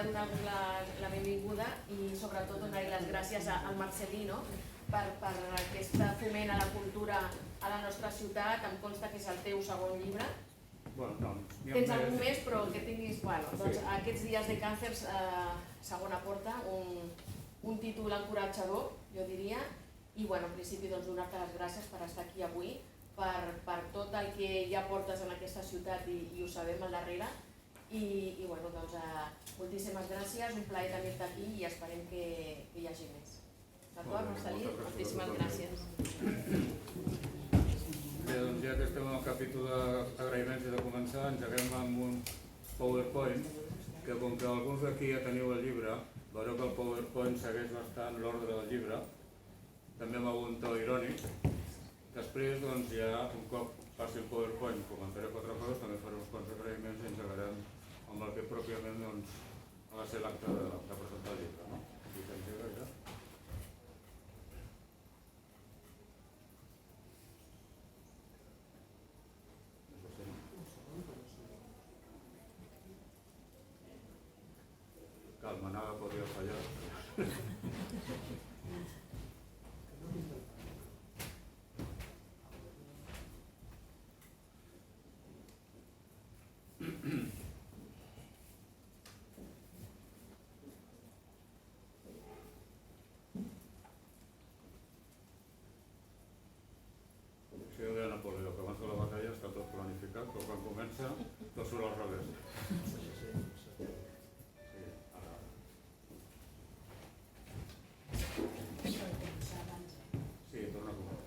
donar-vos la benvinguda i sobretot donar-hi les gràcies al Marcelí per aquest foment a la cultura a la nostra ciutat. Em consta que és el teu segon llibre. Tens algun més, però que tinguis... Aquests dies de càncer, segona porta, un títol encoratjador, jo diria, i en principi donar-te les gràcies per estar aquí avui, per tot el que ja portes en aquesta ciutat i ho sabem al darrere. I moltíssimes gràcies, un plaer tenir-te aquí i esperem que hi hagi més. D'acord, Marcelí? Moltíssimes gràcies. Bé, doncs ja que estem en el capítol d'agraïments i de començar, engeguem amb un PowerPoint, que com que alguns d'aquí ja teniu el llibre, veureu que el PowerPoint segueix bastant l'ordre del llibre, també amb algun to irònic. Després, doncs ja, un cop passi el PowerPoint, comentaré 4 coses, també faré uns quants agraïments i engegarem amb el que pròpiament ha de ser l'acte de presentar el llibre. Aquí s'engega ja. Calma, nada podria fallar. Això de Napoleó, que abans de la batalla està tot planificat, però quan comença tot surt al revés. Sí, torna a començar.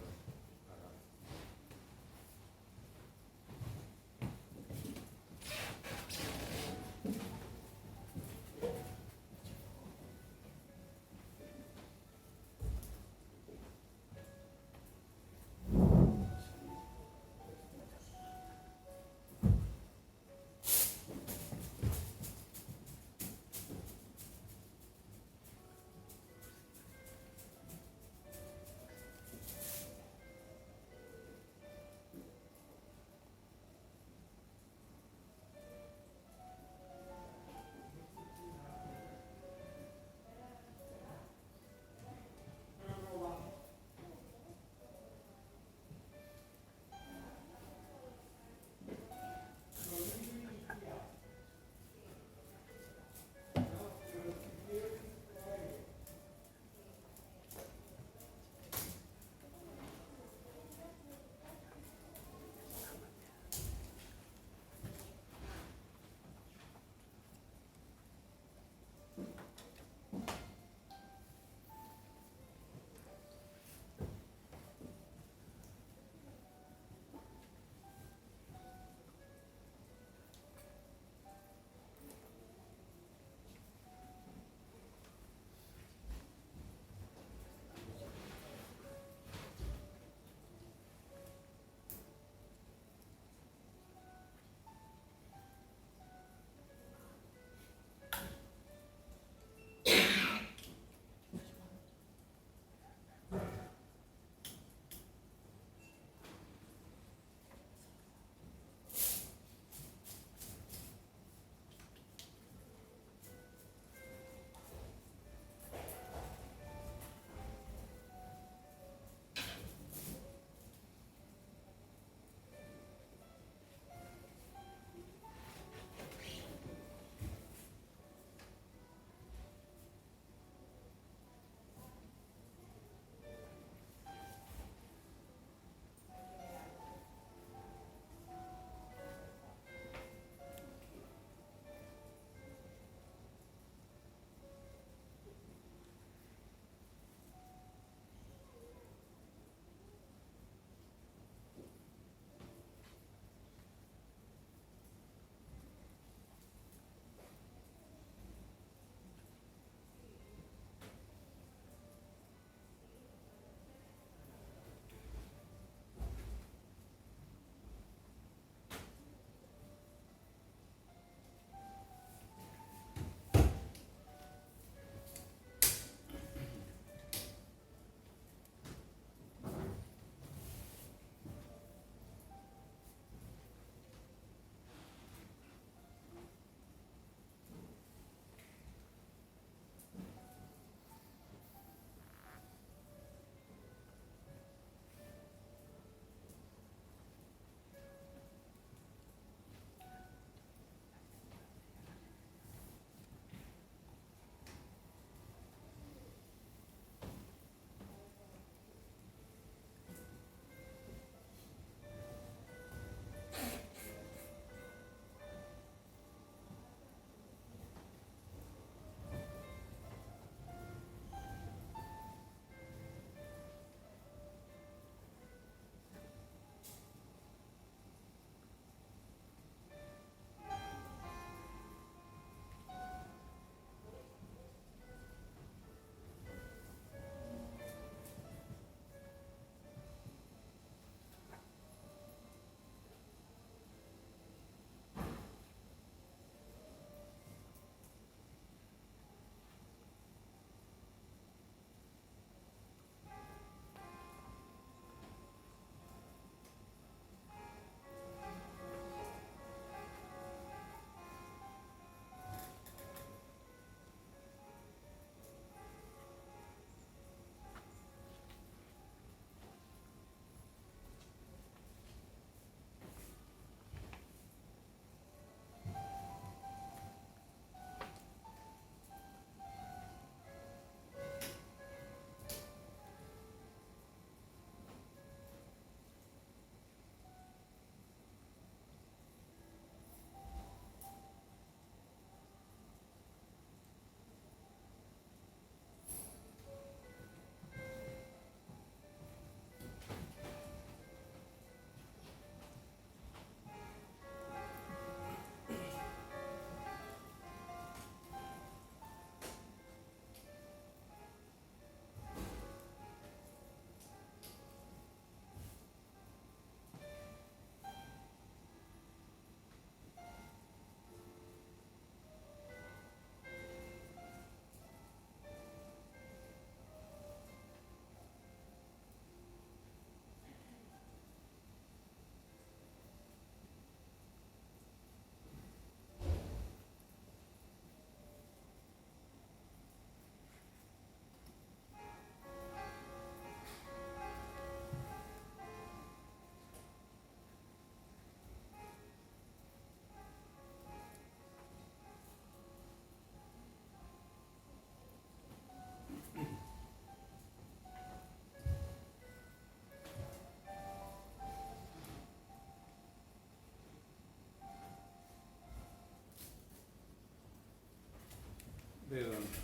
Bé, doncs,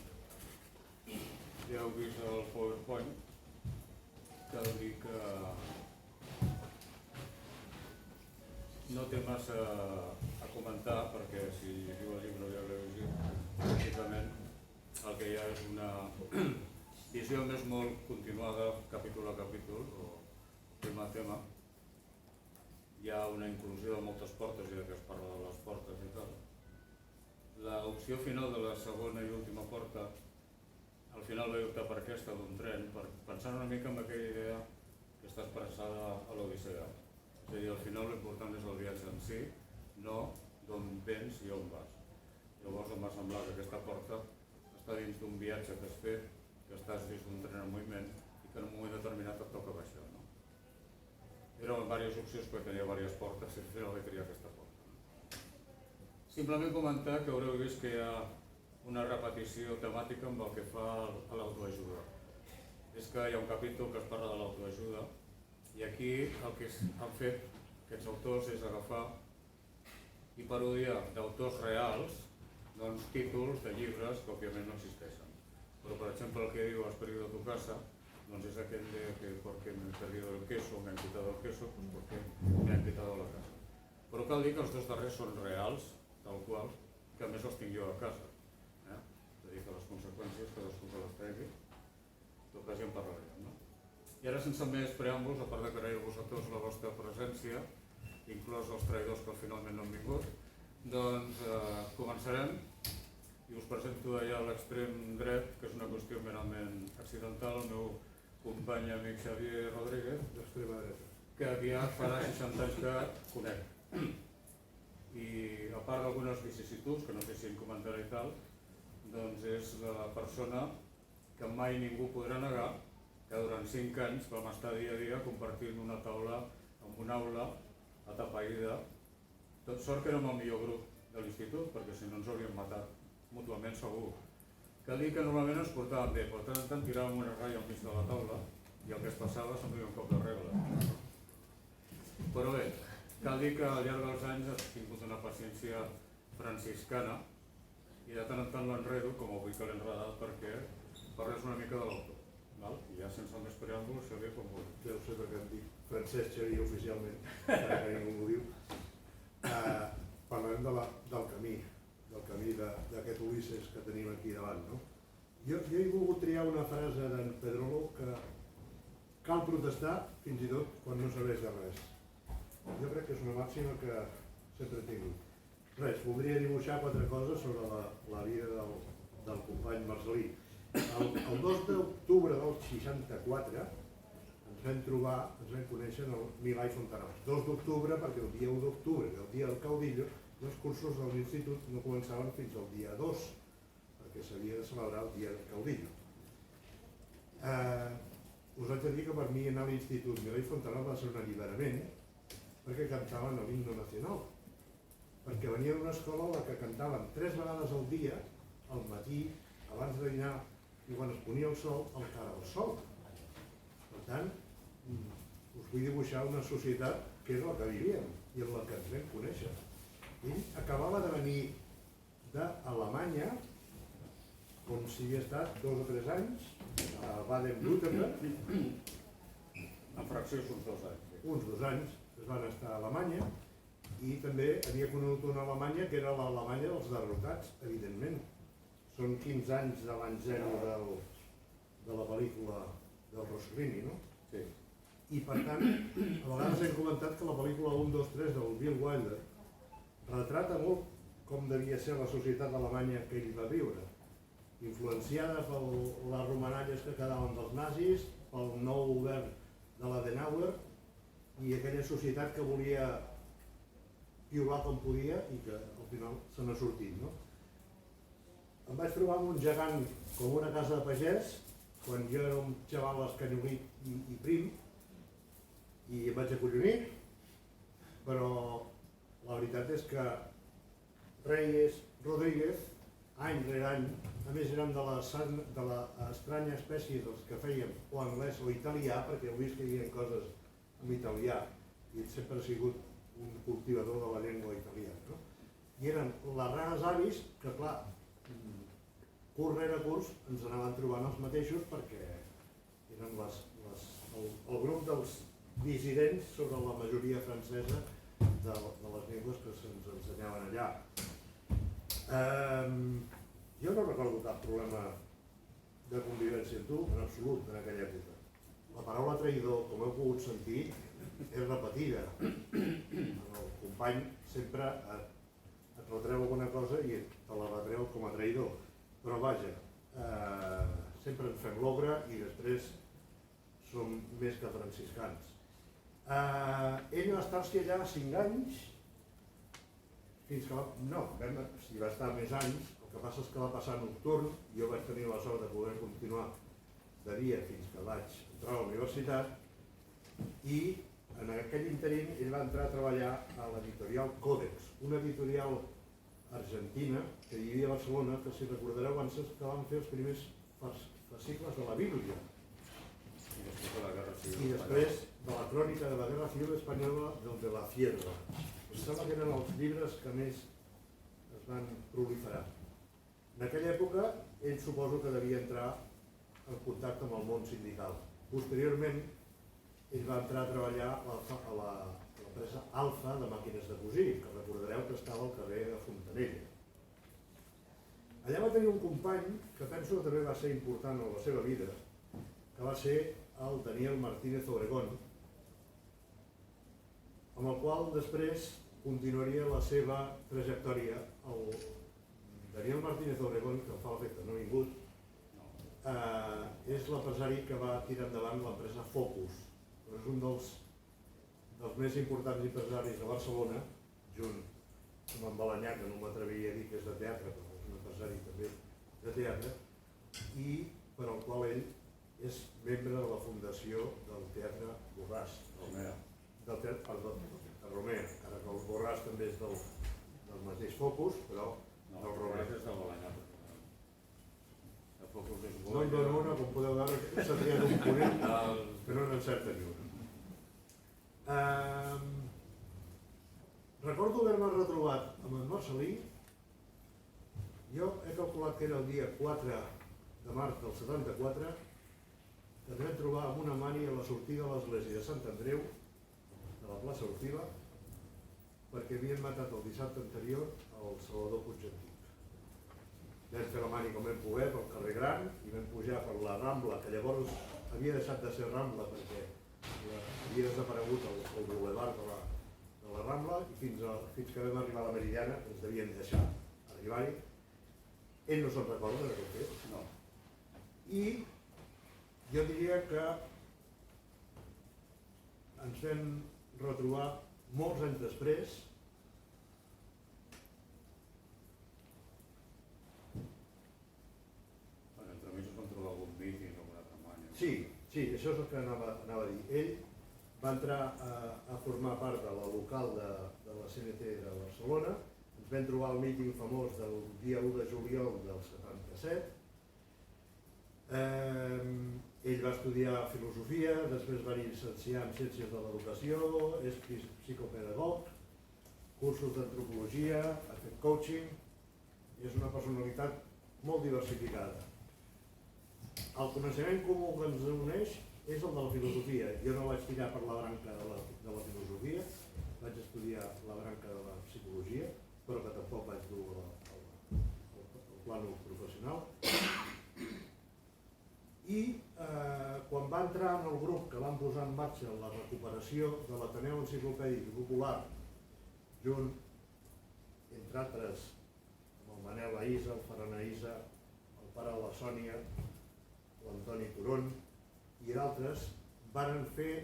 ja heu vist el PowerPoint. Cal dir que no té massa a comentar, perquè si llegiu el llibre ja l'heu llegit. Bàsicament, el que hi ha és una visió més molt continuada, capítol a capítol, o tema a tema. Hi ha una inclusió de moltes portes i que es parla de les portes i tal. L'opció final de la segona i última porta, al final vaig optar per aquesta d'un tren, pensant una mica en aquella idea que està expressada a l'Odissea. És a dir, al final l'important és el viatge en si, no d'on vens i on vas. Llavors em va semblar que aquesta porta està dins d'un viatge que has fet, que estàs dins d'un tren en moviment i que en un moment determinat et toca baixar. No? Eren diverses opcions perquè tenia diverses portes i al final vaig triar aquesta porta. Simplement comentar que haureu vist que hi ha una repetició temàtica amb el que fa a l'autoajuda. És que hi ha un capítol que es parla de l'autoajuda i aquí el que han fet aquests autors és agafar i parodiar d'autors reals doncs, títols de llibres que òbviament no existeixen. Però per exemple el que diu Has perdido tu casa doncs és aquell de que porque me he perdido el queso, me han quitado el queso, pues porque me han quitado la casa. Però cal dir que els dos darrers són reals, tal qual, que a més els tinc jo a casa. És a dir, que les conseqüències cadascú que les tregui, en tot cas ja en parlarem. No? I ara sense més preàmbuls, a part d'agrair-vos a tots la vostra presència, inclòs els traïdors que finalment no han vingut, doncs començarem i us presento allà a l'extrem dret, que és una qüestió merament accidental, el meu company i amic Xavier Rodríguez, d'extrema dreta, que aviat farà 60 anys que conec. I a part d'algunes vicissituds, que no sé si en comentaré i tal, doncs és la persona que mai ningú podrà negar que durant 5 anys vam estar dia a dia compartint una taula amb una aula atapeïda. Tot sort que érem el millor grup de l'institut, perquè si no ens hauríem matat mútuament segur. Cal dir que normalment ens portàvem bé, però tant en tant tiràvem una ratlla al mig de la taula i el que es passava semblava un cop de regla. Però bé, cal dir que al llarg dels anys has tingut una paciència franciscana i de tant en tant l'enredo, com avui que l'he enredat, perquè parles una mica de l'autor. I ja sense més preàmbuls, Xavier, com vull. deu ser perquè em dic Francesc Xavier oficialment, que ningú m'ho diu. Parlarem del camí d'aquest Ulisses que tenim aquí davant. No? Jo he volgut triar una frase d'en Pedrolo que cal protestar fins i tot quan no serveix de res. Jo crec que és una màxima que sempre he tingut. Res, voldria dibuixar 4 coses sobre la vida del company Marcelí. El 2 d'octubre del 64 ens vam conèixer en el Milà i Fontanals. 2 d'octubre perquè el dia 1 d'octubre, el dia del caudillo, els cursos de l'institut no començaven fins al dia 2, perquè s'havia de celebrar el dia del caudillo. Us haig de dir que per mi anar a l'institut Milà i Fontanals va ser un alliberament, perquè cantaven l'himne nacional. Perquè venia d'una escola a la que cantaven 3 vegades al dia, al matí, abans de dinar, i quan es ponia el sol, al cara al sol. Per tant, us vull dibuixar una societat que és la que vivíem i en la que ens vam conèixer. Ell acabava de venir d'Alemanya, on s'hi havia estat 2 o 3 anys, a Baden-Württemberg. En fracció uns 2 anys. Uns 2 anys es van estar a Alemanya i també havia conegut una Alemanya que era l'Alemanya dels derrotats, evidentment. Són 15 anys de l'any 0 de la pel·lícula del Rossellini, no? Sí. I per tant, a vegades hem comentat que la pel·lícula 1, 2, 3 del Bill Wilder retrata molt com devia ser la societat alemanya que ell va viure, influenciada per les romanalles que quedaven dels nazis, pel nou govern de l'Adenauer i aquella societat que volia piular com podia i que al final se n'ha sortit, no? Em vaig trobar amb un gegant com una casa de pagès quan jo era un xaval escanyolit i prim i em vaig acollonir, però la veritat és que Reyes, Rodríguez, any rere any, a més érem de l'estranya espècie dels que fèiem o anglès o italià, perquè heu vist que hi havia coses en italià i ell sempre ha sigut un cultivador de la llengua italiana, no? I eren les rares avis que, clar, curs rere curs ens anaven trobant els mateixos perquè eren el grup dels dissidents sobre la majoria francesa de les llengües que se'ns ensenyaven allà. Jo no recordo cap problema de convivència amb tu, en absolut, en aquella època. La paraula traïdor, com heu pogut sentir, és repetida. El company sempre et retreu alguna cosa i te la retreu com a traïdor. Però vaja, sempre ens fem l'obra i després som més que franciscans. Ell va estar-s'hi allà 5 anys, fins que va estar més anys. El que passa és que va passar nocturn, jo vaig tenir la sort de poder continuar de dia fins que vaig entrar a la universitat i en aquell interín ell va entrar a treballar a l'editorial Còdex, una editorial argentina que hi havia a Barcelona, que si recordareu van ser que van fer els primers fascicles de la Bíblia i després de la crònica de la Guerra Civil Espanyola del de la Cierva. Em sembla que eren els llibres que més es van proliferar. En aquella època ell suposo que devia entrar en contacte amb el món sindical. Posteriorment ell va entrar a treballar a l'empresa Alfa de màquines de cosir, que recordareu que estava al carrer de Fontanella. Allà va tenir un company que penso que també va ser important en la seva vida, que va ser el Daniel Martínez Obregón, amb el qual després continuaria la seva trajectòria. El Daniel Martínez Obregón, que em fa l'efecte no ha vingut, és l'empresari que va tirar endavant l'empresa Focus. És un dels més importants empresaris de Barcelona, junt amb en Balanyà, que no m'atreviria a dir que és de teatre, però és un empresari també de teatre, i per al qual ell és membre de la fundació del Teatre Borràs. Del Teatre Romea, encara que el Borràs també és del mateix Focus, però del Romea. No en dono una, com podeu veure, s'ha triat un ponent que no n'encerta ni una. Recordo haver-me retrobat amb en Marcelí. Jo he calculat que era el dia 4 de març del 74, que ens vam trobar amb una mani a la sortida de l'església de Sant Andreu, de la plaça Orfila, perquè havien matat el dissabte anterior el Salvador Puig Antic. Vam fer la mani com vam poder pel carrer Gran i vam pujar per la Rambla, que llavors havia deixat de ser Rambla perquè havia desaparegut el bulevard de la Rambla i fins que vam arribar a la Meridiana ens devien deixar arribar-hi. Ell no se'n recorda d'aquest fet? No. I jo diria que ens vam retrobar molts anys després. Sí, això és el que anava a dir. Ell va entrar a formar part de la local de la CNT de Barcelona. Ens vam trobar el míting famós del dia 1 de juliol del 77. Ell va estudiar filosofia, després va llicenciar en Ciències de l'Educació, és psicopedagog, cursos d'antropologia, ha fet coaching, i és una personalitat molt diversificada. El coneixement comú que ens uneix és el de la filosofia. Jo no vaig tirar per la branca de la filosofia, vaig estudiar la branca de la psicologia, però que tampoc vaig dur al plano professional. I quan va entrar en el grup que van posar en marxa la recuperació de l'Ateneu Enciclopèdic Popular, junt, entre altres, amb el Manel Aïsa, el Ferran Aïsa, el pare de la Sònia, l'Antoni Turon i d'altres, varen fer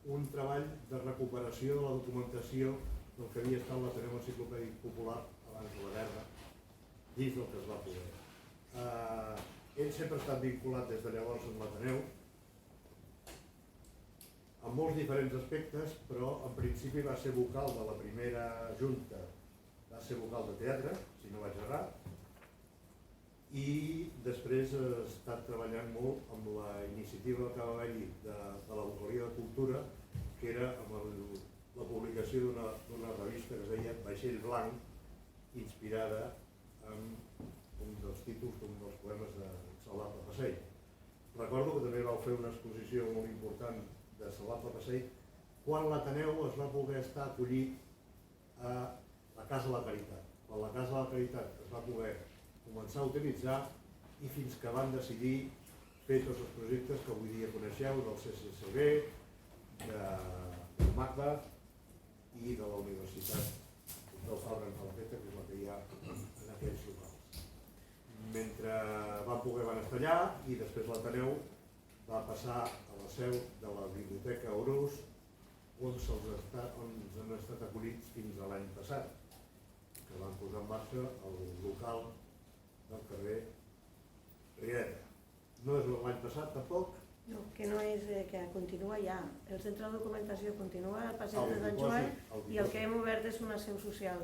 un treball de recuperació de la documentació del que havia estat l'Ateneu Enciclopèdic Popular abans de la guerra, dins del que es va poder. Ell sempre ha estat vinculat des de llavors amb l'Ateneu, en molts diferents aspectes, però en principi va ser vocal de la primera junta, va ser vocal de teatre, si no vaig errar, i després ha estat treballant molt amb la iniciativa que va haver-hi de la vocalia de cultura, que era amb la publicació d'una revista que es deia Vaixell Blanc, inspirada en un dels títols d'un dels poemes de Salvat Passeig. Recordo que també vau fer una exposició molt important de Salvat Passeig quan l'Ateneu es va poder estar acollit a la Casa de la Caritat. Quan la Casa de la Caritat es va poder començar a utilitzar i fins que van decidir fer tots els projectes que avui dia coneixeu del CCCB, de MACBA i de la Universitat del Fabra en Calafeta, que és la que hi ha en aquells locals. Mentre van poder van estar allà i després l'Ateneu va passar a la seu de la Biblioteca Aurós, on han estat acollits fins a l'any passat, que van posar en marxa el local del carrer Riera. No és l'any passat tampoc? No, que no és que continua ja. El centre de documentació continua al passeig de Sant Joan i el que hem obert és una seu social.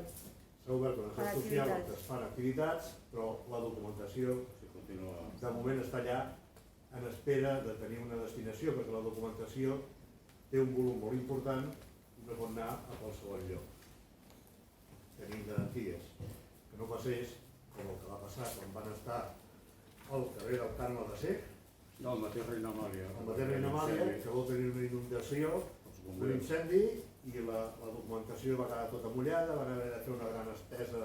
S'ha obert una seu social on es fan activitats, però la documentació de moment està allà en espera de tenir una destinació, perquè la documentació té un volum molt important i no pot anar a qualsevol lloc. Tenim garanties. Que no passés com el que va passar quan van estar al carrer del Carme de Sec, no, el mateix Reina Amàlia. El mateix Reina Amàlia, que vol tenir una inundació, un incendi, i la documentació va quedar tota mullada, van haver de fer una gran estesa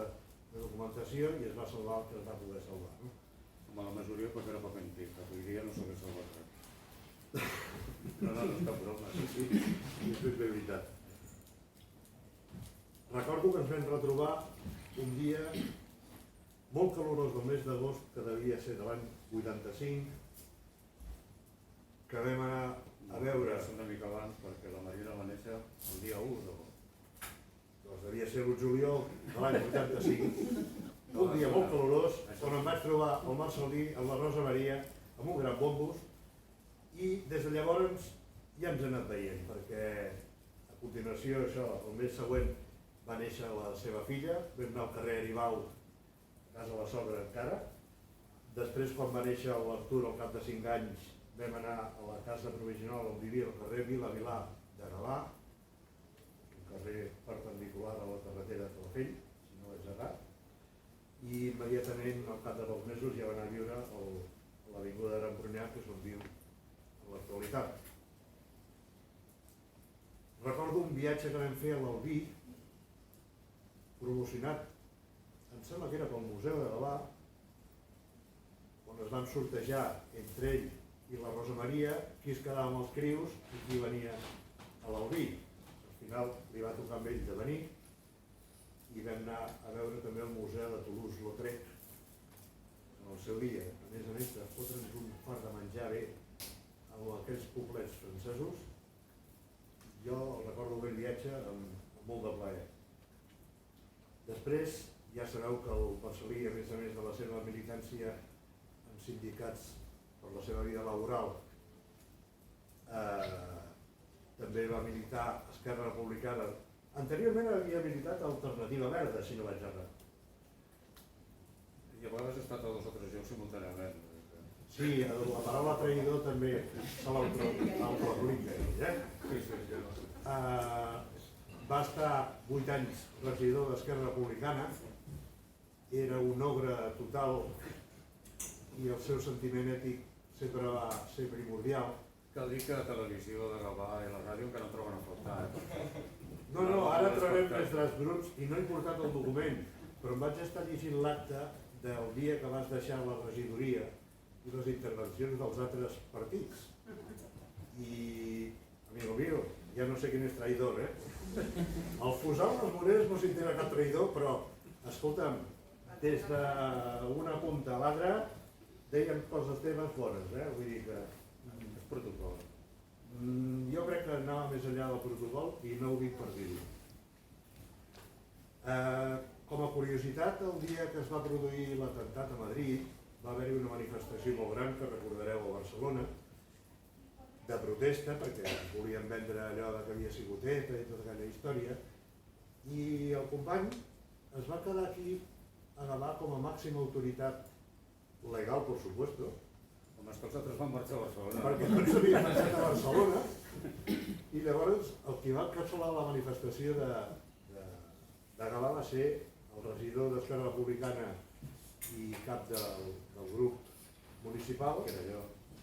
de documentació i es va salvar el que es va poder salvar. No? Home, la majoria perquè era paper antic, que avui dia no s'hauria salvat res. No, és cap broma. Sí, i és ben veritat. Recordo que ens vam retrobar un dia molt calorós del mes d'agost, que devia ser de l'any 85, que vam anar a veure... Una mica abans, perquè la Marina va néixer el dia 1 d'agost. Doncs devia ser el juliol de l'any 85, un dia molt calorós, on em vaig trobar el Marcelí, amb la Rosa Maria, amb un gran bombos, i des de llavors ja ens hem anat veient, perquè a continuació, això, el mes següent va néixer la seva filla, vam anar al carrer Aribau, a casa de la sogra encara. Després, quan va néixer l'Artur al cap de 5 anys, vam anar a la casa provisional on vivia el carrer Vila Vilà de Gavà, un carrer perpendicular a la carretera de Calafell, si no és errat, i immediatament, al cap de pocs mesos, ja va anar a viure a l'avinguda de Rambrunyac, que és on viu en l'actualitat. Recordo un viatge que vam fer a l'Albí, promocionat, em sembla que era pel Museu de Gavà, on es van sortejar entre ell i la Rosa Maria qui es quedava amb els crius i qui venia a l'Albí. Al final li va tocar amb ell de venir i vam anar a veure també el Museu de Toulouse-Lautrec en el seu dia. A més, de fotre'ns un fart de menjar bé a aquells poblets francesos. Jo el recordo aquell viatge amb molt de plaer. Després, ja sabeu que el Marcelí, a més de la seva militància en sindicats per la seva vida laboral, també va militar a Esquerra Republicana. Anteriorment havia militat a Alternativa Verda, si no vaig errar. I a vegades he estat a 2 o 3 llocs simultàniament. Sí, la paraula traïdor també se l'autoaplica. Va estar 8 anys regidor d'Esquerra Republicana, era un ogre total i el seu sentiment ètic sempre va ser primordial. Cal dir que la televisió de Gavà i la ràdio encara no troben a faltar. No, ara trobem més draps bruts i no he portat el document, però em vaig estar llegint l'acte del dia que vas deixar la regidoria i les intervencions dels altres partits. I, amigo mío, ja no sé quin és traïdor, El Fusal dels Morers no s'entera cap traïdor, però, escolta'm, des d'una punta a l'altra deien coses teves bones, vull dir que... És protocol. Jo crec que anava més enllà del protocol i no ho dic per dir-ho. Com a curiositat, el dia que es va produir l'atemptat a Madrid va haver-hi una manifestació molt gran que recordareu a Barcelona, de protesta, perquè volien vendre allò que havia sigut ETA i tota aquella història, i el company es va quedar aquí a Gavà com a màxima autoritat legal, por supuesto. Home, és que els altres van marxar a Barcelona. Perquè tots havien marxat a Barcelona, i llavors el que va encapçalar la manifestació de Gavà va ser el regidor d'Esquerra Republicana i cap del grup municipal, Que era jo.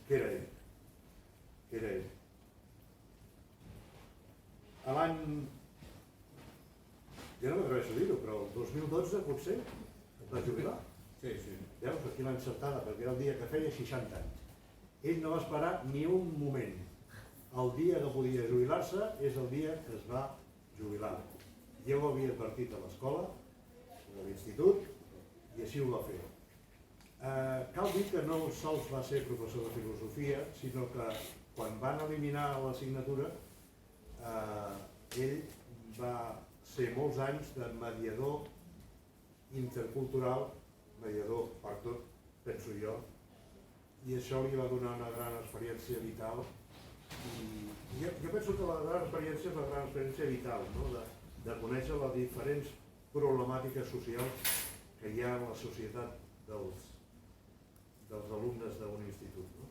que era ell. A l'any, ja no m'atreveixo a dir-ho, però el 2012 potser es va jubilar. Sí, sí. Veus, aquí l'ha encertada, perquè era el dia que feia 60 anys. Ell no va esperar ni un moment. El dia que podia jubilar-se és el dia que es va jubilar. Ja ho havia advertit a l'escola, a l'institut, i així ho va fer. Cal dir que no sols va ser professor de filosofia, sinó que quan van eliminar l'assignatura, ell va ser molts anys de mediador intercultural, mediador per tot, penso jo, i això li va donar una gran experiència vital. I jo penso que la gran experiència és la gran experiència vital, no? De conèixer les diferents problemàtiques socials que hi ha en la societat dels alumnes d'un institut. No?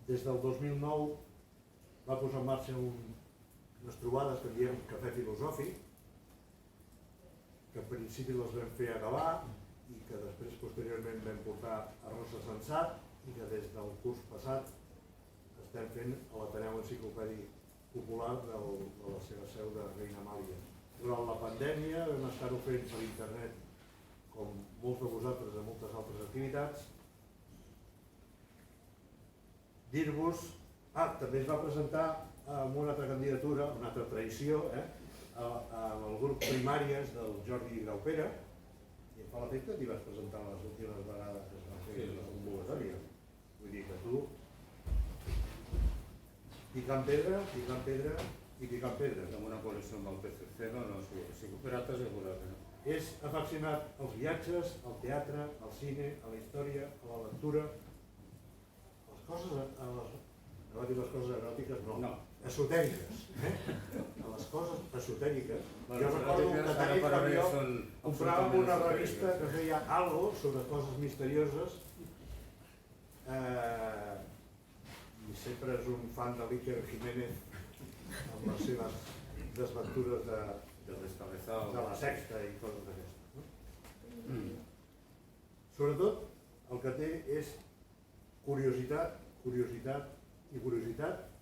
Des del 2009 va posar en marxa unes trobades que en diem cafè filosòfic, que en principi les vam fer a Gavà i que després posteriorment vam portar a Rossa Sensat i que des del curs passat estem fent a l'Ateneu Enciclopèdic Popular de la seva seu de Reina Amàlia. Durant la pandèmia vam estar-ho fent per internet, com molts de vosaltres en moltes altres activitats. Dir-vos, també es va presentar amb una altra candidatura, una altra traïció, amb el grup Primàries del Jordi Graupera, i em fa l'efecte que t'hi vas presentar les últimes vegades que es va fer la convocatòria. Vull dir que tu, picant pedra i picant pedra. Amb una coalició amb el PSC, no, si cooperat assegurat. És afeccionat als viatges, al teatre, al cine, a la història, a la lectura, a les coses eròtiques, no. Esotèriques, a les coses esotèriques. Jo recordo que tant ell com jo compràvem una revista que feia algo sobre coses misterioses i sempre és un fan de l'Iker Jiménez amb les seves desventures de la sexta i coses d'aquestes. Sobretot el que té és curiositat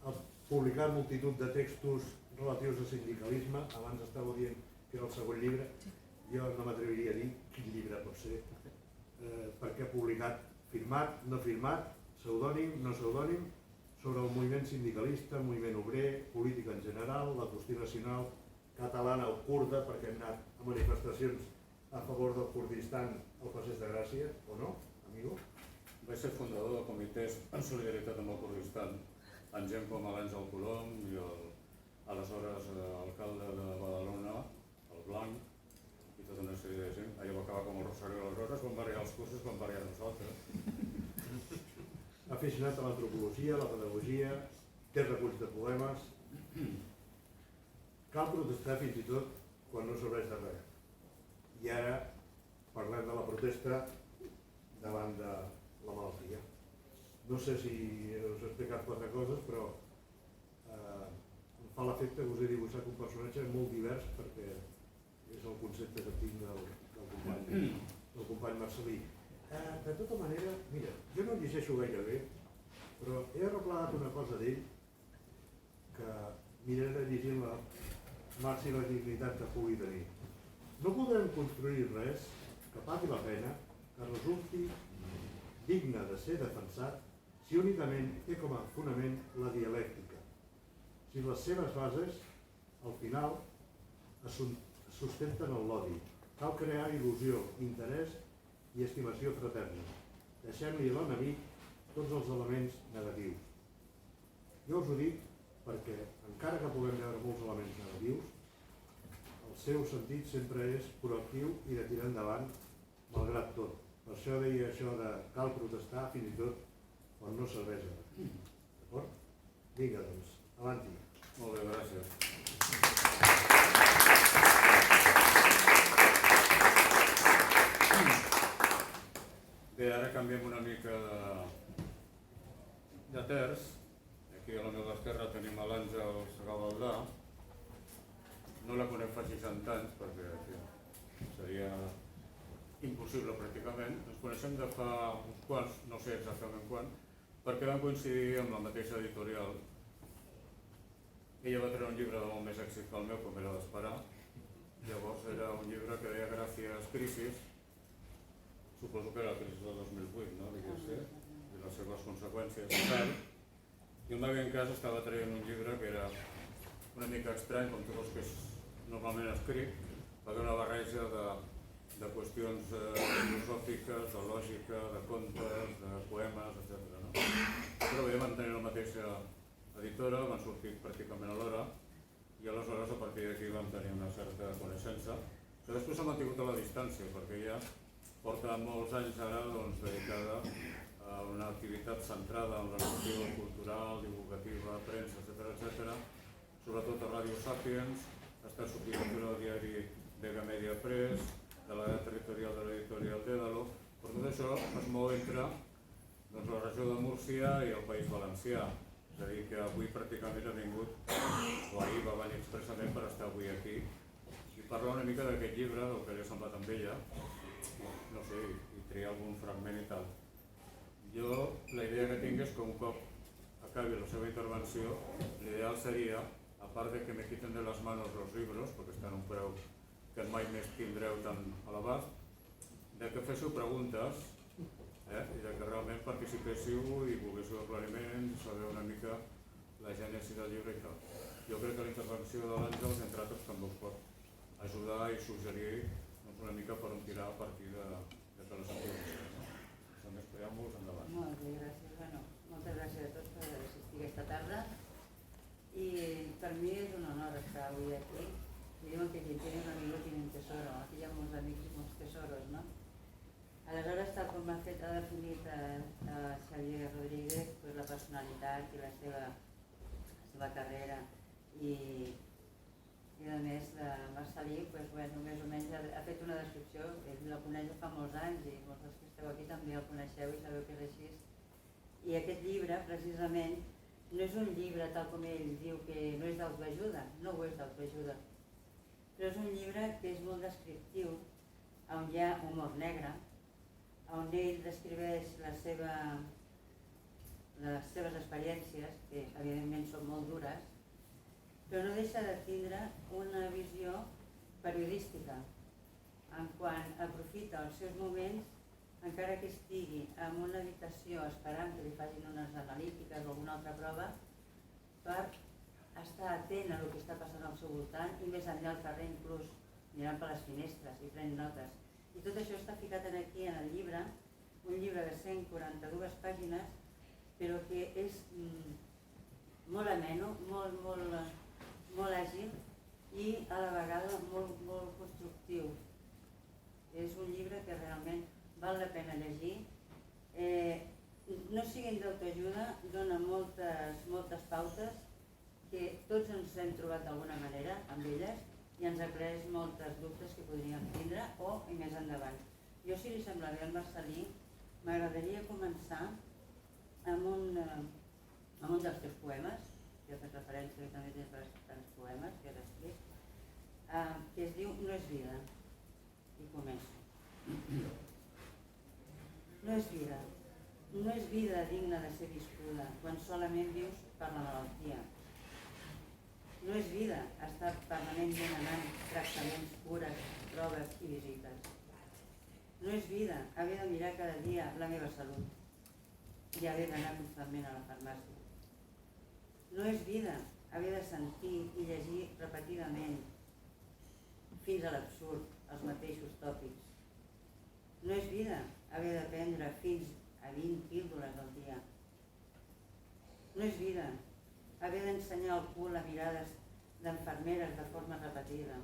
a publicar multitud de textos relatius a sindicalisme. Abans estava dient que era el segon llibre. Jo no m'atreviria a dir quin llibre pot ser, perquè ha publicat firmat, no firmat, pseudònim, no pseudònim, sobre el moviment sindicalista, el moviment obrer, política en general, la qüestió nacional catalana o kurda, perquè hem anat a manifestacions a favor del Kurdistan al Passeig de Gràcia, o no, amigo? Vaig ser fundador de comitès en solidaritat amb el Kurdistan, amb gent com l'Àngel Colom i aleshores alcalde de Badalona, el Blanc, i tota una sèrie de gent. Allò va acabar com el Rosario de les Roses, quan va arribar els cursos, quan va arribar nosaltres. Aficionat a l'antropologia, a la pedagogia, té reculls de poemes. Cal protestar fins i tot quan no serveix de res. I ara parlem de la protesta davant de la malaltia. No sé si us he explicat quatre coses, però em fa l'efecte que us he dibuixat un personatge molt divers perquè és el concepte que tinc del company Marcelí. De tota manera, mira, jo no llegeixo gaire bé, però he arreplegat una cosa d'ell que miraré llegint la màxima dignitat que pugui tenir. No podrem construir res que pagui la pena, que resulti digne de ser defensat, si únicament té com a fonament la dialèctica. Si les seves bases, al final, es sustenten en l'odi. Cal crear il·lusió, interès i estimació fraterna. Deixem-li a l'enemic tots els elements negatius. Jo us ho dic perquè, encara que puguem veure molts elements negatius, el seu sentit sempre és proactiu i de tirar endavant, malgrat tot. Per això deia això de cal protestar fins i tot quan no serveix a res. D'acord? Vinga, doncs, avanti. Molt bé, gràcies. Bé, ara canviem una mica de terç. Aquí a la meva esquerra tenim l'Àngel Gavaldà. No la conec fa 60 anys perquè seria impossible impossible pràcticament. Ens coneixem de fa uns quants, no sé exactament quan, perquè vam coincidir amb la mateixa editorial. Ella va treure un llibre de molt més èxit que el meu, com era d'esperar. Llavors era un llibre que deia Gràcies, crisis. Suposo que era la crisi del 2008, no? I les seves conseqüències. I el Maguen Cas estava traient un llibre que era una mica estrany, com tu veus que és normalment escrit, va una barreja de qüestions filosòfiques, de lògica, de contes, de poemes, etc. No? Però bé, van tenir la mateixa editora, van sortir pràcticament a l'hora i aleshores a partir d'aquí vam tenir una certa coneixença que després s'ha mantingut a la distància perquè ja porta molts anys ara dedicada a una activitat centrada en la qüestió cultural, divulgativa, premsa, etc. Sobretot a Ràdio Sàpiens, està subdirectora del diari Vega Media Press, de la territorial de l'editorial Dédalo. Per tot això es mou entre la regió de Múrcia i el País Valencià. És a dir, que avui pràcticament ha vingut, o ahir va venir expressament per estar avui aquí i parlar una mica d'aquest llibre, del que li ha semblat amb ella, no sé, i triar algun fragment i tal. Jo, la idea que tinc és que un cop acabi la seva intervenció, l'ideal seria, a part de que me quiten de les manos los libros, perquè estan a un preu que mai més tindreu tan a l'abast, de que féssiu preguntes i de que realment participéssiu i volguéssiu aclariments, saber una mica la gènesi del llibre i tal. Jo crec que la intervenció de l'Àngels, entre altres, també us pot ajudar i suggerir una mica per on tirar a partir de que les activitats. Sense més preàmbuls, endavant. Molt bé, gràcies. Bueno, moltes gràcies a tots per assistir aquesta tarda i per mi és un honor estar avui aquí. Diuen que quien tiene un amigo tiene un tesoro. Aquí hi ha molts amics i molts tesoros, no? Aleshores, tal com ha definit Xavier Rodríguez, la personalitat i la seva carrera i a més Marcelí, més o menys ha fet una descripció, ell la coneix fa molts anys i molts dels que esteu aquí també el coneixeu i sabeu que és així. I aquest llibre, precisament, no és un llibre tal com ell diu que no és d'autoajuda, no ho és d'autoajuda, però és un llibre que és molt descriptiu, on hi ha humor negre, on ell descriveix les seves experiències, que evidentment són molt dures, però no deixa de tindre una visió periodística, en quan aprofita els seus moments, encara que estigui en una habitació esperant que li facin unes analítiques o alguna altra prova, per estar atent a el que està passant al seu voltant i més enllà al carrer, inclús mirant per les finestres i prenent notes. I tot això està ficat aquí en el llibre, un llibre de 142 pàgines, però que és molt ameno, molt àgil i a la vegada molt constructiu. És un llibre que realment val la pena llegir. No siguin d'autoajuda, dona moltes pautes que tots ens hem trobat d'alguna manera amb elles i ens aclareix moltes dubtes que podríem tindre o més endavant. Jo, si li sembla bé al Marcelí, m'agradaria començar amb un dels teus poemes, que he fet referència que també tens tants poemes que has escrit, que es diu No és vida. I començo. No és vida digna de ser viscuda quan solament vius per la malaltia. No és vida estar permanentment anant tractaments, cures, proves i visites. No és vida haver de mirar cada dia la meva salut i haver d'anar constantment a la farmàcia. No és vida haver de sentir i llegir repetidament fins a l'absurd els mateixos tòpics. No és vida haver de prendre fins a 20 píldoles al dia. No és vida haver d'ensenyar al cul a mirades d'enfermeres de forma repetida.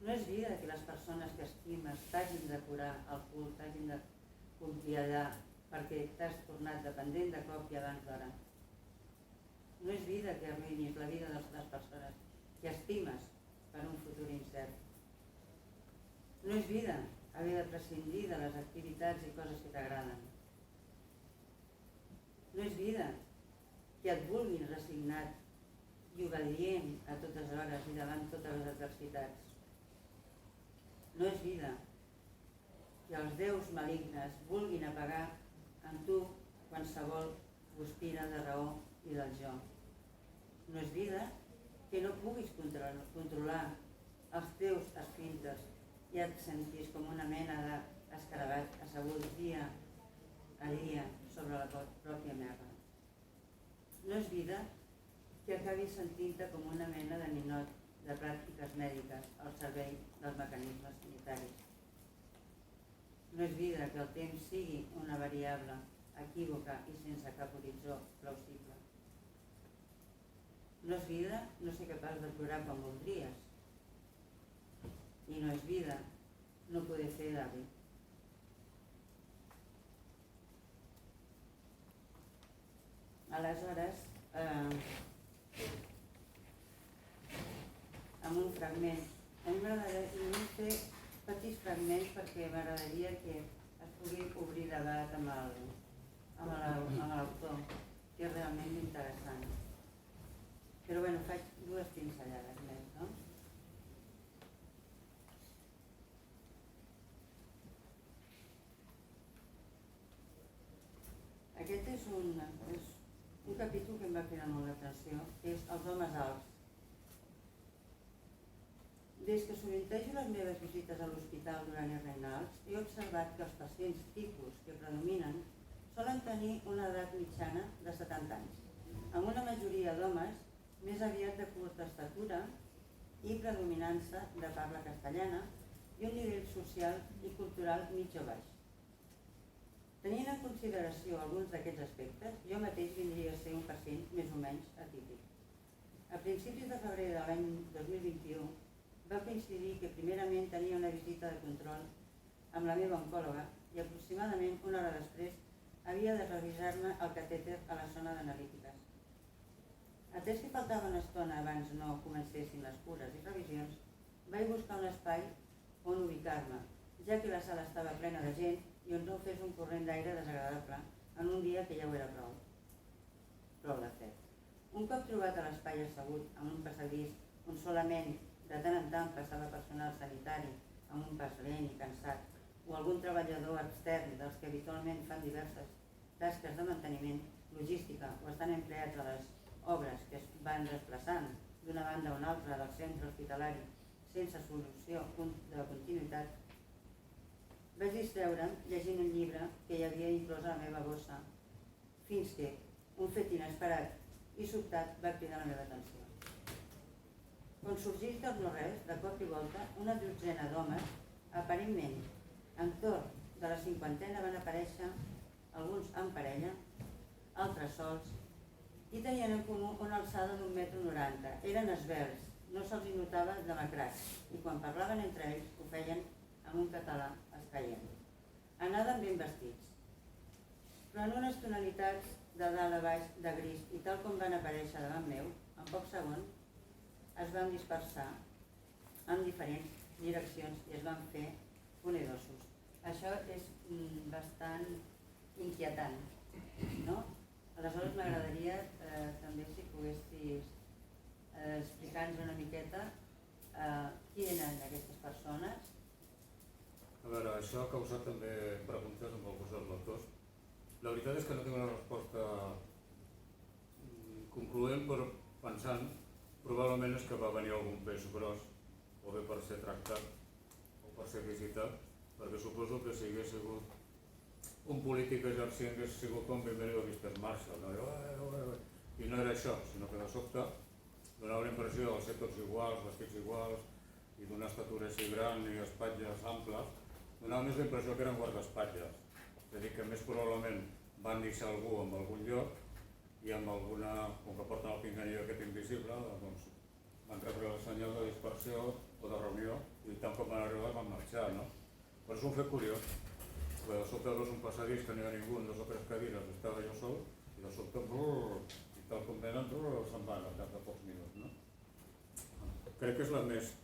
No és vida que les persones que estimes t'hagin de curar el cul, t'hagin de confiar perquè t'has tornat dependent de cop i abans d'hora. No és vida que arruïnis la vida de les persones que estimes per un futur incert. No és vida haver de prescindir de les activitats i coses que t'agraden. No és vida que et vulguin resignat i obedient a totes hores i davant totes les adversitats. No és vida que els déus malignes vulguin apagar en tu qualsevol guspira de raó i del jo. No és vida que no puguis controlar els teus esfínters i et sentis com una mena d'escarabat assegut dia a dia sobre la pròpia merda. No és vida que acabis sentint-te com una mena de ninot de pràctiques mèdiques al servei dels mecanismes sanitaris. No és vida que el temps sigui una variable equívoca i sense cap horitzó plausible. No és vida no ser capaç de plorar quan voldries. I no és vida no poder fer d'avi. Aleshores, amb un fragment, a mi m'agradaria fer petits fragments perquè m'agradaria que es pugui obrir debat amb l'autor, que és realment interessant. Però bueno, faig dues pinzellades més, no? Aquest és un capítol que em va cridar molt l'atenció, que és els homes alts. Des que sovintejo les meves visites a l'hospital durant els reinals, he observat que els pacients tipus que predominen solen tenir una edat mitjana de 70 anys, amb una majoria d'homes més aviat de curta estatura i predominança de parla castellana i un nivell social i cultural mig o baix. Tenint en consideració alguns d'aquests aspectes, jo mateix vindria a ser un pacient més o menys atípic. A principis de febrer de l'any 2021 va coincidir que primerament tenia una visita de control amb la meva oncòloga i aproximadament una hora després havia de revisar-me el catèter a la zona d'analítiques. Atès que faltava una estona abans no comencessin les cures i revisions, vaig buscar un espai on ubicar-me, ja que la sala estava plena de gent i on no fes un corrent d'aire desagradable en un dia que ja ho era prou. Prou de fet. Un cop trobat a l'espai assegut en un passadís on solament de tant en tant passava personal sanitari amb un pas lent i cansat o algun treballador extern dels que habitualment fan diverses tasques de manteniment, logística o estan empleats a les obres que es van desplaçant d'una banda a una altra del centre hospitalari sense solució de continuïtat, vaig distreure'm llegint un llibre que hi havia inclòs a la meva bossa, fins que un fet inesperat i sobtat va cridar la meva atenció. Quan sorgís dels no-res, de cop i volta, una dotzena d'homes, aparentment entorn de la cinquantena, van aparèixer, alguns en parella, altres sols, i tenien en comú una alçada d'1,90 m. Eren esvelts, no se'ls notava demacrats, i quan parlaven entre ells ho feien amb un català escaient. Anaven ben vestits, però en unes tonalitats de dalt a baix de gris, i tal com van aparèixer davant meu, en pocs segons, es van dispersar en diferents direccions i es van fer onerosos. Això és bastant inquietant, no? Aleshores m'agradaria també si poguessis explicar-nos una miqueta qui eren aquestes persones. A veure, això ha causat també preguntes amb alguns dels lectors. La veritat és que no tinc una resposta concloent, però pensant, probablement és que va venir algun peix gros, o bé per ser tractat o per ser visitat, perquè suposo que si hagués sigut un polític exercient hagués sigut com Bienvenido a Mr. Marshall, no? I no era això, sinó que de sobte donava la impressió de ser tots iguals, vestits iguals, i d'una estatura així gran i espatlles amples, donava més la impressió que eren guardaespatlles. És a dir, que més probablement van deixar algú en algun lloc i amb alguna, com que porten el pinganillo aquest invisible, doncs van rebre el senyal de dispersió o de reunió i tant com van arribar van marxar, no? Però és un fet curiós, perquè de sobte veus un passadís que no hi ha ningú, en 2 o 3 cadires, estava jo sol, i de sobte, i tal com venen, se'n van al cap de pocs minuts, no? Crec que és la més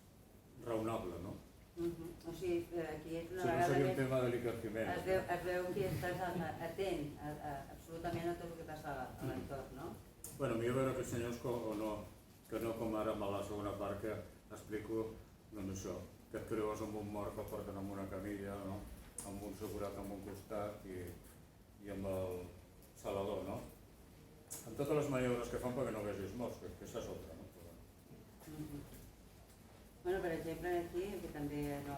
raonable, no? O sigui, aquí és una si no vegada seria un més... tema de delicatiment. Es veu que estàs atent absolutament a tot el que passa a l'entorn, no? Bueno, millor veure aquests senyors o no, que no com ara amb la segona part que explico, doncs això, que et creus amb un mort que el porten amb una camilla, no? Amb un segurat amb un costat i amb el salador, no? Amb totes les maniobres que fan perquè no vegis morts, que aquesta és otra, no? Bueno, per exemple, aquí, que també no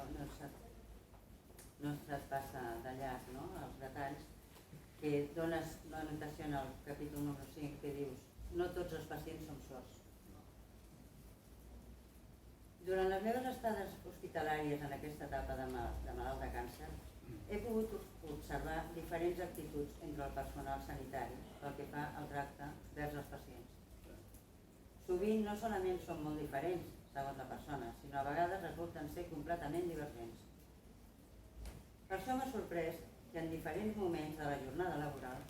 se't passa de llarg, no?, els detalls, que dones l'anotació en el capítol número 5 que dius no tots els pacients som sords. Durant les meves estades hospitalàries en aquesta etapa de malalt de càncer, he pogut observar diferents actituds entre el personal sanitari pel que fa al tracte vers els pacients. Sovint no solament són molt diferents, segons la persona, sinó a vegades resulten ser completament divergents. Per això m'ha sorprès que en diferents moments de la jornada laboral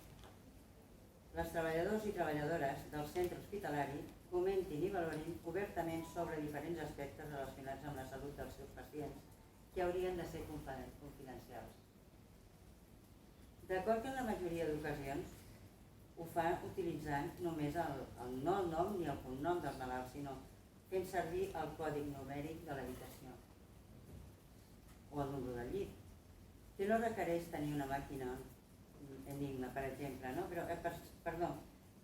les treballadors i treballadores del centre hospitalari comentin i valorin obertament sobre diferents aspectes relacionats amb la salut dels seus pacients que haurien de ser confidencials. D'acord que en la majoria d'ocasions ho fan utilitzant només no el nom ni el cognom del malalt, sinó fent servir el còdig numèric de l'habitació o el número del llit, que no requereix tenir una màquina Enigma, per exemple, no? Però, perdó,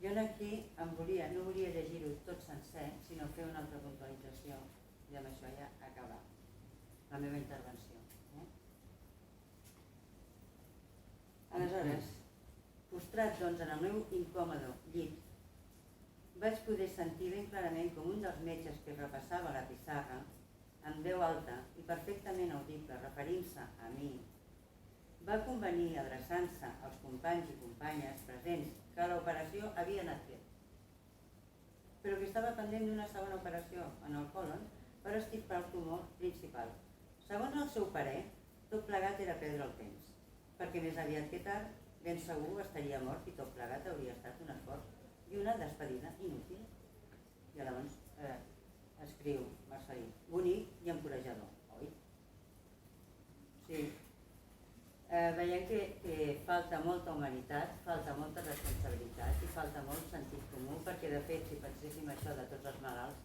jo aquí no volia llegir-ho tot sencer, sinó fer una altra puntualització i amb això ja acabar la meva intervenció. Aleshores, postrat doncs en el meu incòmode llit, vaig poder sentir ben clarament com un dels metges que repassava la pissarra, amb veu alta i perfectament audible, referint-se a mi, va convenir, adreçant-se als companys i companyes presents, que l'operació havia anat bé, però que estava pendent d'una segona operació en el còlon per estirpar el tumor principal. Segons el seu parer, tot plegat era perdre el temps, perquè més aviat que tard, ben segur estaria mort i tot plegat hauria estat un esforç i una despedida inútil. I llavors escriu Marcelí, bonic i encorajador, oi? Sí. Veiem que falta molta humanitat, falta molta responsabilitat i falta molt sentit comú, perquè de fet, si penséssim això de tots els malalts,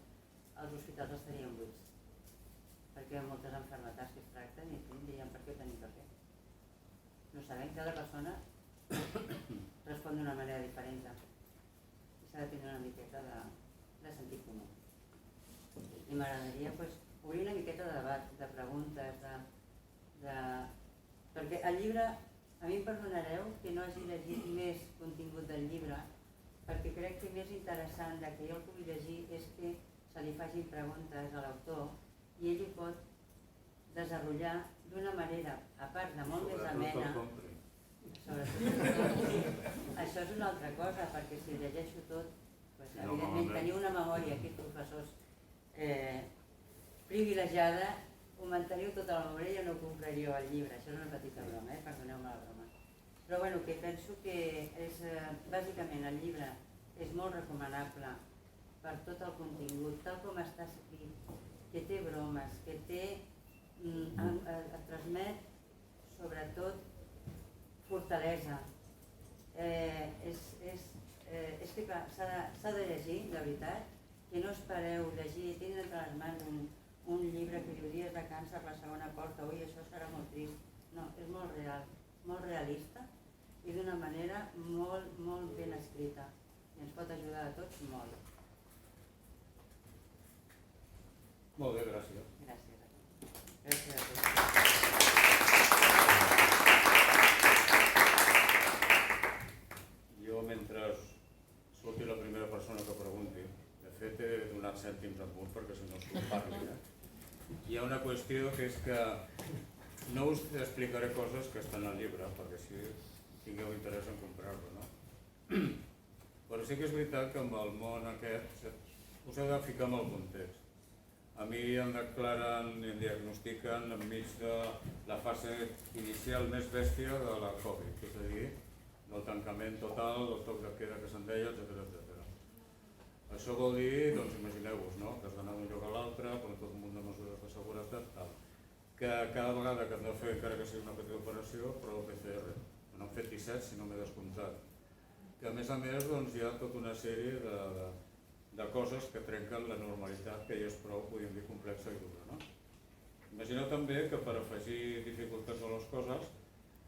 els hospitals estarien buits, perquè hi ha moltes malalties que es tracten i dirien per què ho tenim per fer. No sabem, cada persona respon d'una manera diferent i s'ha de tenir una miqueta de sentit comú. I m'agradaria obrir una miqueta de debat, de preguntes, perquè el llibre, a mi em perdonareu que no hagi llegit més contingut del llibre, perquè crec que més interessant que jo el pugui llegir és que se li facin preguntes a l'autor i ell ho pot desenvolupar d'una manera, a part de molt més amena. Això és una altra cosa, perquè si llegeixo tot, evidentment teniu una memòria aquí, professors, privilegiada, ho manteniu tota la memòria i jo no compraríeu el llibre. Això és una petita broma, perdoneu-me la broma. Però bueno, que penso que és, bàsicament el llibre és molt recomanable per tot el contingut, tal com està escrit, que té bromes, que et transmet sobretot fortalesa. És que clar, s'ha de llegir, de veritat, que no espereu llegir, tindre entre les mans un llibre que diu dies de càncer, la segona porta, ui, això serà molt trist. No, és molt real, molt realista i d'una manera molt, molt ben escrita. I ens pot ajudar a tots molt. Molt bé, gràcies. Gràcies a tots. Gràcies a tots. Jo, mentre surti la primera persona que pregunti, de fet he donat cèntims en punt perquè si no es parli, hi ha una qüestió que és que no us explicaré coses que estan al llibre, perquè si tingueu interès en comprar-lo, no? Però sí que és veritat que amb el món aquest us heu de ficar en el context. A mi em declaren i em diagnostiquen enmig de la fase inicial més bèstia de la Covid, és a dir, del tancament total, del toc de queda que se'n deia, etc. Això vol dir, doncs imagineu-vos, no? Que has d'anar d'un lloc a l'altre, amb tot un munt de mesures de seguretat, tal. Que cada vegada que hem de fer, encara que sigui una petita operació, prova PCR. No n'han fet 17, si no m'he descomptat. Que a més doncs, hi ha tota una sèrie de coses que trenquen la normalitat, que ja és prou, podríem dir, complexa i dura, no? Imagineu també que per afegir dificultats a les coses,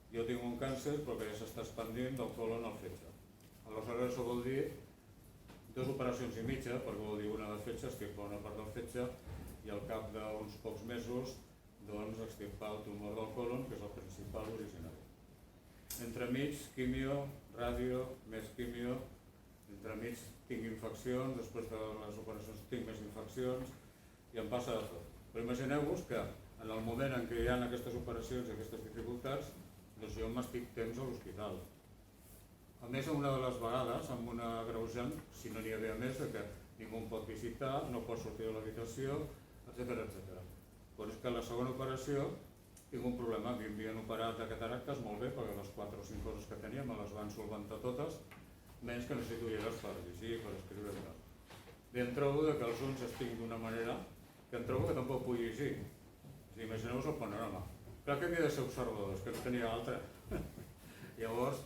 jo tinc un càncer però que ja s'està expandint del colon al fetge. Aleshores això vol dir 2 operacions i mitja, perquè vol dir una de fetge, extirpar una part del fetge, i al cap d'uns pocs mesos doncs extirpar el tumor del colon, que és el principal originari. Entremig, quimio, ràdio, més quimio, entremig tinc infeccions, després de les operacions tinc més infeccions, i em passa de tot. Però imagineu-vos que en el moment en què hi ha aquestes operacions i aquestes dificultats, doncs jo m'estic temps a l'hospital. A més, una de les vegades, amb una agreujant, si no n'hi havia més, que ningú em pot visitar, no pot sortir de l'habitació, etc. Però és que a la segona operació tinc un problema, m'havien operat de cataractes molt bé, perquè les 4 o 5 coses que tenia me les van solventar totes, menys que necessito ulleres per llegir, per escriure i tal. Bé, em trobo que els ulls es tinc d'una manera que em trobo que tampoc puc llegir. Imagineu-vos el panorama. Clar que havia de ser observadors, que no tenia altra. Llavors,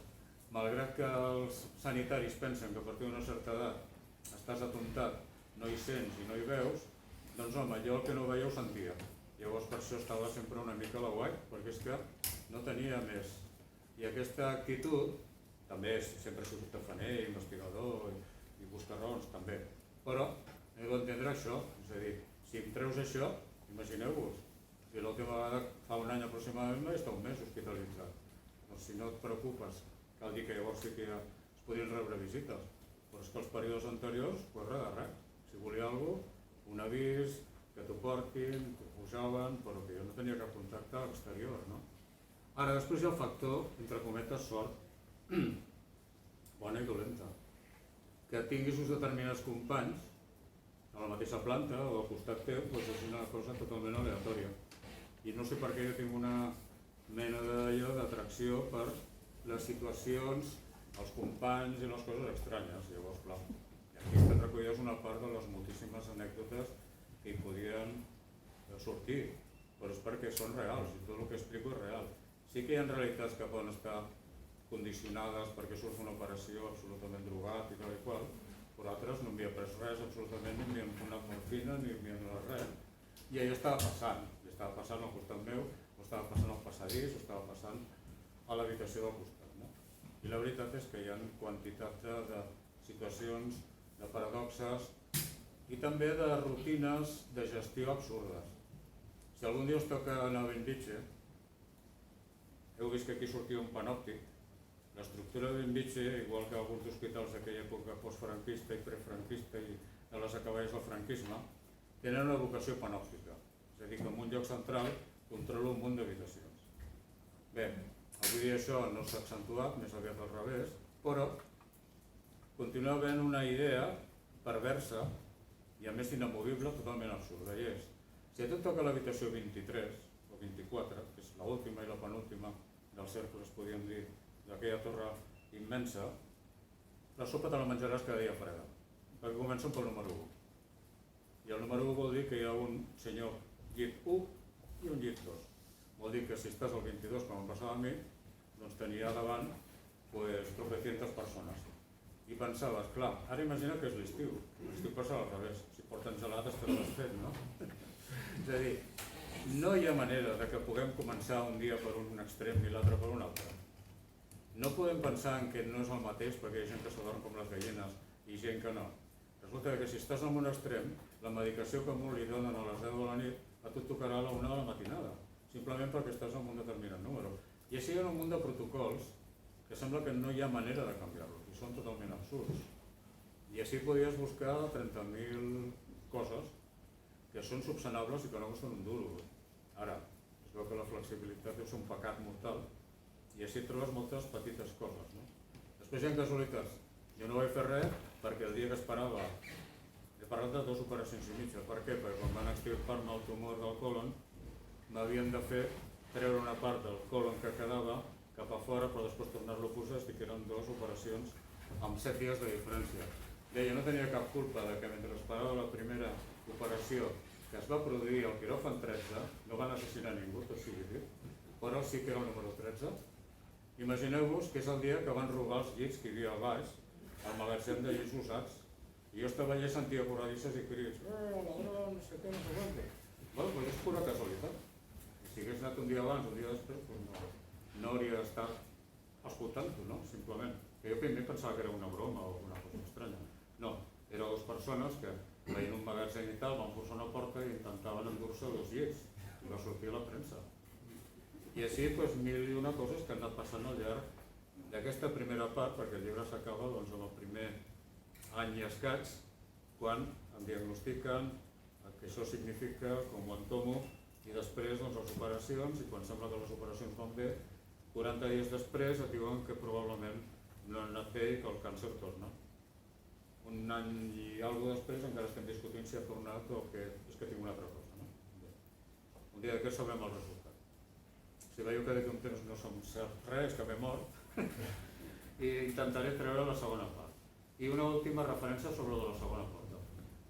malgrat que els sanitaris pensen que a partir d'una certa edat estàs atontat, no hi sents i no hi veus, doncs home, jo el que no veia ho sentia. Llavors per això estava sempre una mica a la guai, perquè és que no tenia més. I aquesta actitud, també sempre he sigut tafaner, investigador i buscar-raons també, però he d'entendre això, és a dir, si em treus això, imagineu-vos, si l'última vegada fa un any aproximadament vaig estar un mes hospitalitzat. Doncs si no et preocupes, cal dir que llavors sí que ja es podien rebre visites, però és que els períodes anteriors, pues res de res. Si volia alguna cosa, un avís, que t'ho portin, t'ho pujaven, però que jo no tenia cap contacte exterior, no? Ara, després hi ha el factor, entre cometes, sort, bona i dolenta. Que tinguis uns determinats companys a la mateixa planta o al costat teu, doncs és una cosa totalment aleatòria. I no sé per què jo tinc una mena d'atracció per les situacions, els companys i les coses estranyes. Llavors, clar, aquí estan recollides una part de les moltíssimes anècdotes que hi podien sortir, però és perquè són reals i tot el que explico és real. Sí que hi ha realitats que poden estar condicionades perquè surt una operació absolutament drogat i tal i qual, però altres no m'havia pres res absolutament, ni m'havien donat morfina, ni m'havien donat res. I allò estava passant al costat meu, o estava passant al passadís, o estava passant a l'habitació del costat. No? I la veritat és que hi ha quantitat de situacions, de paradoxes i també de rutines de gestió absurdes. Si algun dia us toca anar a Bellvitge, heu vist que aquí sortia un panòptic. L'estructura de Bellvitge, igual que alguns hospitals d'aquella època postfranquista i prefranquista i de les acaballes del franquisme, tenen una vocació panòptica. És a dir, que en un lloc central controla un munt d'habitacions. Bé, avui dia això no s'ha accentuat, més aviat al revés, però continua havent una idea perversa i a més inamovible, totalment absurda. I és, si a tu et toca l'habitació 23 o 24, que és l'última i la penúltima dels cercles, podríem dir, d'aquella torre immensa, la sopa te la menjaràs cada dia freda, perquè comencen pel número 1. I el número 1 vol dir que hi ha un senyor llit 1 i un llit 2. Vol dir que si estàs al 22, com em passava a mi, doncs tenia davant tropecientas persones. I pensaves, clar, ara imagina que és l'estiu passa al revés, si porten gelades te l'has fet, no? És a dir, no hi ha manera de que puguem començar un dia per un extrem i l'altre per un altre. No podem pensar en que no és el mateix perquè hi ha gent que s'adorm com les gallines i gent que no. Resulta que si estàs en un extrem, la medicació que a un li donen a les 10 de la nit, a tu et tocarà a la 1 de la matinada, simplement perquè estàs en un determinat número. I així hi ha un munt de protocols que sembla que no hi ha manera de canviar-los i són totalment absurds. I així podies buscar 30.000 coses que són subsanables i que no costen un duro. Ara, es veu que la flexibilitat deu ser un pecat mortal i així trobes moltes petites coses. No? Després hi ha casualitats. Jo no vaig fer res perquè el dia que esperava, he parlat de 2 operacions i mitja. Per què? Perquè quan van extirpar-me el tumor del colon m'havien de treure una part del colon que quedava cap a fora, però després tornar-lo a posar, que eren 2 operacions amb 7 dies de diferència. Bé, jo no tenia cap culpa de que mentre esperava la primera operació que es va produir al quiròfan 13, no van assassinar ningú, tot sigui dit, però sí que era el número 13. Imagineu-vos que és el dia que van robar els llits que hi havia al baix, al magatzem de llits usats, i jo estava allà i sentia corredisses i crits, ladrón, no sé què, no sé quant. Bueno, doncs és pura casualitat. si hagués anat un dia abans, un dia després, doncs no hauria d'estar escoltant-ho, no? Simplement. Jo primer pensava que era una broma o una cosa estranya. No, eren dues persones que veien un magatzem i tal, van forçar una porta i intentaven endur-se 2 llits i va sortir a la premsa. I així, doncs, mil i una coses que han anat passant al llarg d'aquesta primera part, perquè el llibre s'acaba doncs, amb el primer any i escaig, quan em diagnostiquen el que això significa, com ho entomo, i després doncs, les operacions, i quan sembla que les operacions van bé, 40 dies després et diuen que probablement no han anat bé i que el càncer torna. Un any i alguna després encara estem discutint si ha tornat o que és que tinc una altra cosa. No? Un dia d'aquest sabrem el resultat. Si veieu que d'aquí un temps no som cert res, que m'he mort, i intentaré treure la segona part. I una última referència sobre la segona porta.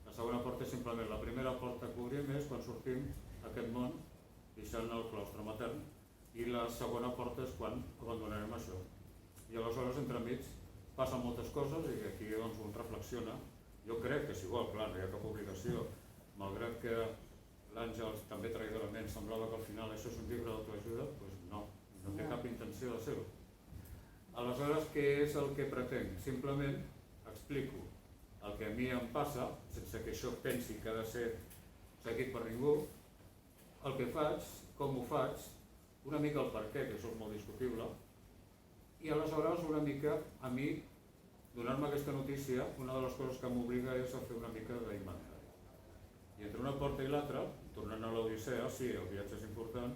La segona porta és simplement la primera porta que obrim és quan sortim a aquest món deixant el claustre matern, i la segona porta és quan abandonarem això. I aleshores, entremig, passen moltes coses i aquí doncs, un reflexiona. Jo crec que és igual, clar, no hi ha cap obligació, malgrat que l'Àngels també traïdorament semblava que al final això és un llibre d'autoajuda, doncs no té cap intenció de ser-ho. Aleshores, què és el que pretenc? Simplement explico el que a mi em passa, sense que això pensi que ha de ser seguit per ningú, el que faig, com ho faig, una mica el per què, que això és molt discutible, i aleshores una mica a mi donar-me aquesta notícia, una de les coses que m'obliga és a fer una mica d'inventari. I entre una porta i l'altra, tornant a l'Odissea, sí, el viatge és important,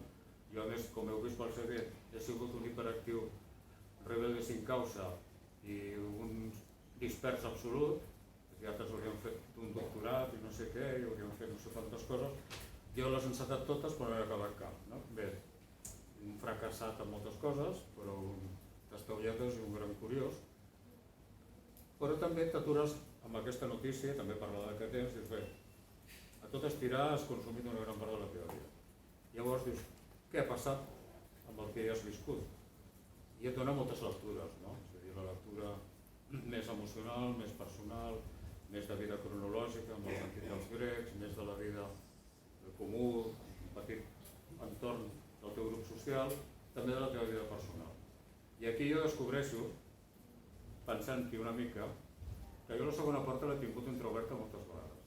jo a més, com heu vist pel CV, he sigut un hiperactiu rebelde sin causa i un dispers absolut, que altres haurien fet un doctorat i no sé què, i haurien fet no sé quantes coses, jo les he encetat totes però no he acabat cap. No? Bé, un fracassat en moltes coses, però un tastaulletes i un gran curiós. Però també t'atures amb aquesta notícia, també parla de que tens, dius, bé, a tot estirar has consumit una gran part de la teva vida. Llavors dius, què ha passat amb el que ja has viscut? I et dona moltes lectures, no? És a dir, la lectura més emocional, més personal, més de vida cronològica, amb el sentit dels grecs, més de la vida comú, un petit entorn del teu grup social, també de la teva vida personal. I aquí jo descobreixo, pensant-hi una mica, que jo la segona porta l'he tingut entreoberta moltes vegades.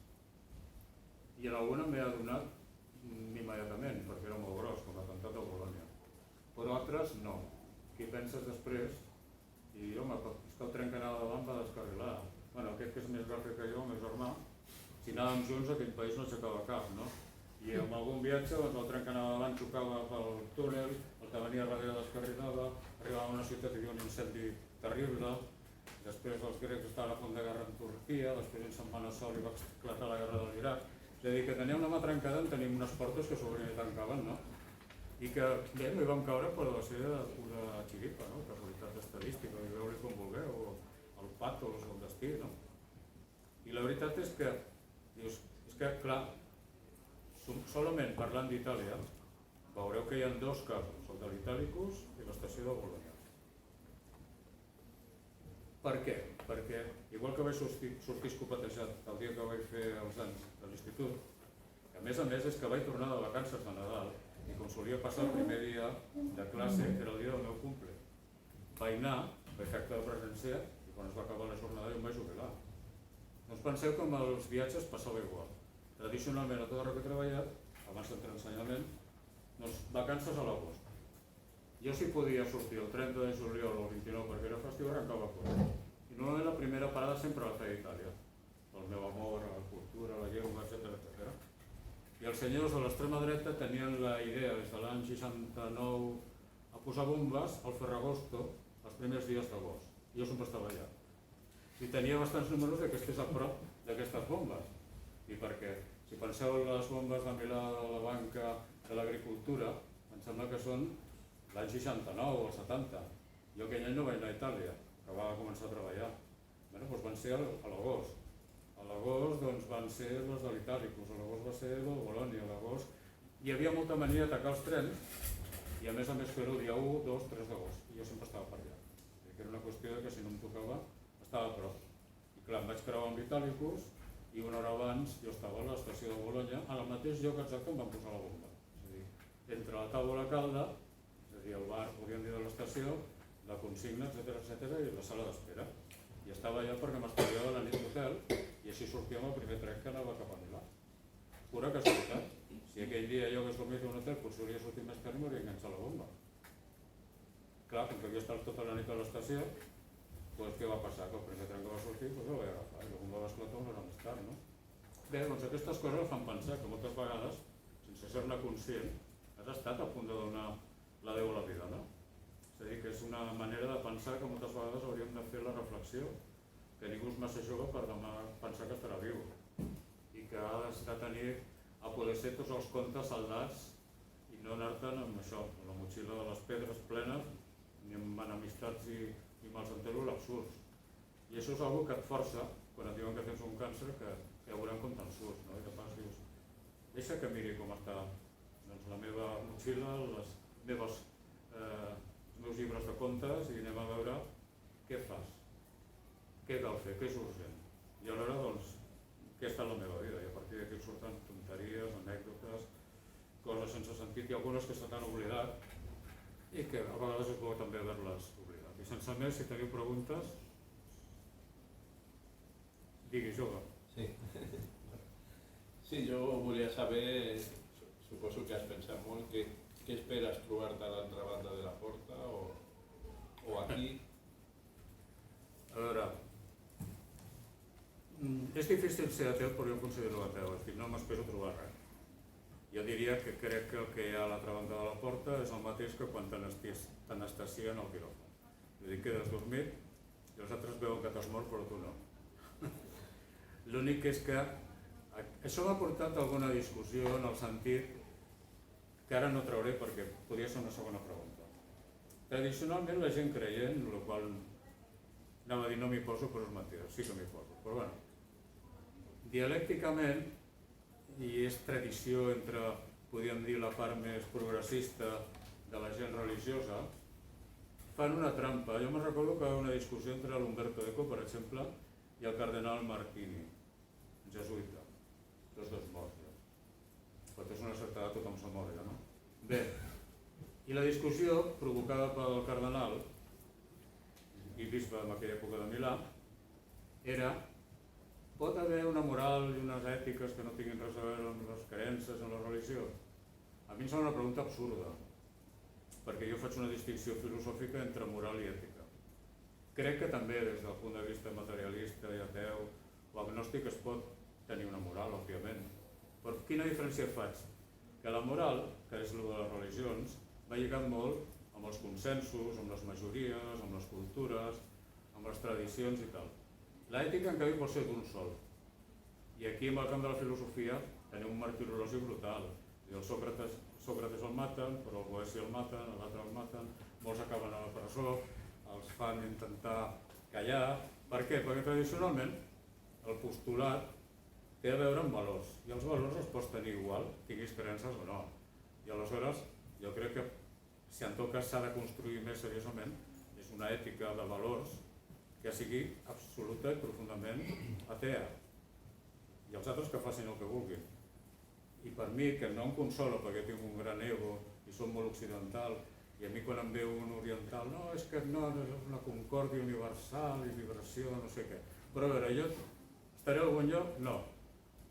I en alguna m'he adonat immediatament, perquè era molt gros, com l'atemptat de Bolonya. Però altres no. Qui penses després, i home, és que el tren que anava davant va descarrilar. Bueno, aquest que és més gràfic que jo, més germà, si anàvem junts aquell país no aixecava cap, no? I en algun viatge, doncs, el tren que anava davant xocava pel túnel, el que venia darrere descarrilava, arribava a una ciutat i hi havia un incendi terrible, després els grecs estaven a font de guerra en Turquia, després en Setmana Sol i va esclatar la guerra de l'Iraq. És a dir, que tenia una mà trencada, en tenim unes portes que s'obrien i tancaven, no? I que, bé, no hi vam caure, però va ser una xiripa, no? Casualitat estadística, i veu-li com vulgueu, o el patos, o el destí, no? I la veritat és que, dius, és que, clar, solament parlant d'Itàlia, veureu que hi ha 2 casos, el de l'Italicus i l'estació de Bolonya. Per què? Perquè, igual que vaig sortir escopetejat el dia que vaig fer els anys de l'institut, a més és que vaig tornar de vacances de Nadal i com solia passar el primer dia de classe, que era el dia del meu cumple. Vaig anar, vaig fer acte de presència i quan es va acabar la jornada jo em vaig jubilar. Doncs penseu que amb els viatges passava igual. Tradicionalment a tot arreu que he treballat, abans d'entrar en ensenyament, doncs vacances a l'agost. Jo si podia sortir el 30 de juliol o el 29 perquè era festiu, arrencava fora. I normalment la primera parada sempre la feia a Itàlia, pel meu amor a la cultura, a la llengua, etc. I els senyors de l'extrema dreta tenien la idea des de l'any 69 a posar bombes al Ferragosto els primers dies d'agost. Jo sempre estava allà. I tenia bastants números que estigués a prop d'aquestes bombes. I perquè, si penseu en les bombes de Milà, de la banca, de l'agricultura, em sembla que són l'any 69 o el 70. Jo aquell any no vaig anar a Itàlia, que va començar a treballar. Bé, doncs van ser a l'agost. A l'agost doncs, van ser les de l'Italicus, a l'agost va ser el de Bolonya, a l'agost hi havia molta mania d'atacar els trens i a més fer-ho dia 1, 2, 3 d'agost. I jo sempre estava per allà. Que era una qüestió que si no em tocava estava a prop. I clar, em vaig creuar amb l'Italicus i una hora abans jo estava a l'estació de Bolonya, al mateix lloc exacte on van posar la bomba. És a dir, entre la taula calda, és a dir, el bar, podríem dir, de l'estació, la consigna, etc., i la sala d'espera. I estava allà perquè m'estudiava la nit d'hotel i així sortíem al primer tren que anava cap a Milà. Pura casualitat. Si aquell dia jo hagués dormit a un hotel, potser hauria sortit més tard i m'hauria enganxat la bomba. Clar, com que havia estat tota la nit a l'estació, doncs què va passar? Que el primer tren que va sortir el vaig agafar i la bomba va esclatar una hora més tard, no? Bé, doncs aquestes coses fan pensar que moltes vegades, sense ser-ne conscient, has estat a punt de donar la Déu a la vida, no? És a dir, que és una manera de pensar que moltes vegades hauríem de fer la reflexió que ningú és massa jove per demà pensar que estarà viu i que has de tenir a poder ser tots els comptes saldats i no anar-te'n amb això, amb la motxilla de les pedres plenes ni amb enemistats i malsentesos absurds. I això és una que et força quan et diuen que tens un càncer que ja veurem com te'n surts, no? I de pas dius, deixa que miri com està doncs, la meva motxilla, els meus llibres de contes i anem a veure què fas, què cal fer, què és urgent. I alhora, doncs, què està en la meva vida? I a partir d'aquí surten tonteries, anècdotes, coses sense sentit i algunes que se t'han oblidat i que a vegades és bo també haver-les oblidat. I sense més, si teniu preguntes, digui, jove. Sí. Sí, jo volia saber, suposo que has pensat molt, què esperes trobar-te a l'altra banda de la porta o aquí? A veure, és difícil ser ateu, però jo em considero ateu, és dir, no m'espero trobar res. Jo diria que crec que el que hi ha a l'altra banda de la porta és el mateix que quan t'anestesien al quiròfan. Vull dir, quedes dormit i els altres veuen que t'has mort, però tu no. L'únic és que això m'ha portat a alguna discussió en el sentit que ara no trauré perquè podria ser una segona pregunta. Tradicionalment la gent creient, la qual anava a dir no m'hi poso, però és mentida, sí que m'hi poso. Però bueno, dialècticament, i és tradició entre, podríem dir, la part més progressista de la gent religiosa, fan una trampa. Jo me'n recordo que hi va una discussió entre l'Umberto Eco, per exemple, i el cardenal Martini, jesuïta, tots dos morts ja. Però és una certa edat tothom se mor ja, no? Bé, i la discussió provocada pel cardenal i bisbe en aquella època de Milà era: pot haver una moral i unes ètiques que no tinguin res a veure amb les creences, amb la religió? A mi em sembla una pregunta absurda, perquè jo faig una distinció filosòfica entre moral i ètica. Crec que també des del punt de vista materialista i ateu o agnòstic es pot tenir una moral, òbviament. Però quina diferència faig? Que la moral, que és el de les religions, va lligat molt amb els consensos, amb les majories, amb les cultures, amb les tradicions i tal. L'ètica, en canvi, pot ser d'un sol. I aquí, en el camp de la filosofia, tenim un martirologi brutal. El Sòcrates el maten, però el Boeci el maten, l'altre el maten, molts acaben a la presó, els fan intentar callar. Per què? Perquè tradicionalment el postulat té a veure amb valors, i els valors els pots tenir igual, tinguis creences o no. I aleshores, jo crec que si en tot cas s'ha de construir més seriosament, és una ètica de valors que sigui absoluta i profundament atea. I els altres que facin el que vulguin. I per mi, que no em consola perquè tinc un gran ego i soc molt occidental, i a mi quan em veu un oriental, no, és que no, és una concòrdia universal i vibració, no sé què. Però a veure, jo estaré al bon lloc? No.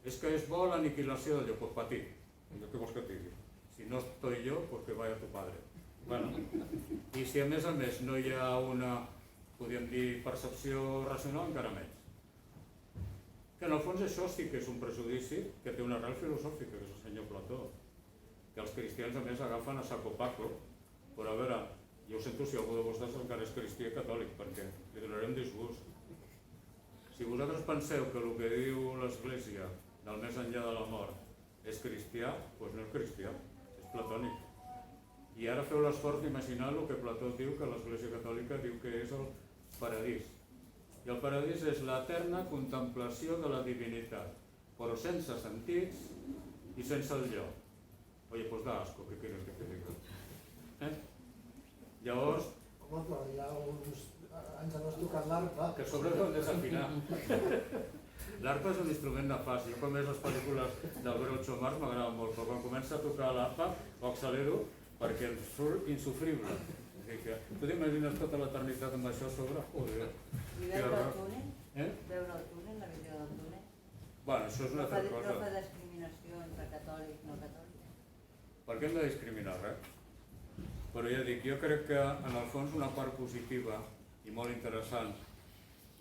És que és bo l'aniquilació del lloc, pues patir. Què vols que et digui? Si no estoy yo, pues que vaya tu padre. Bueno, i si a més no hi ha una, podríem dir, percepció racional, encara menys. Que en el fons això sí que és un prejudici que té una arrel filosòfica, que és el senyor Plató, que els cristians a més agafen a saco paco, però a veure, jo ho sento si algú de vosaltres encara és cristià catòlic, perquè li donaré un disgust. Si vosaltres penseu que el que diu l'Església del més enllà de la mort és cristià, doncs no és cristià, és platònic. I ara feu l'esforç d'imaginar el que Plató diu que l'Església Catòlica diu que és el paradís. I el paradís és l'eterna contemplació de la divinitat, però sense sentits i sense el jo. Oye, pues da asco, ¿qué quieres que te diga? Llavors... Home, però hi ha uns... ens has tocat l'arpa. Que sobretot hem desafinar. L'arpa és un instrument nefast. Jo quan veig les pel·lícules del Groucho Marx m'agrada molt, però quan comença a tocar l'arpa ho accelero perquè em surt insufrible. És a dir que tu t'imagines tota l'eternitat amb això a sobre? Joder. I veure el túnel? Eh? Veure el túnel, la visió del túnel? Bueno, això és una altra No cosa. fa discriminació entre catòlics i no catòlics? Per què hem de discriminar res? Però ja dic, jo crec que en el fons una part positiva i molt interessant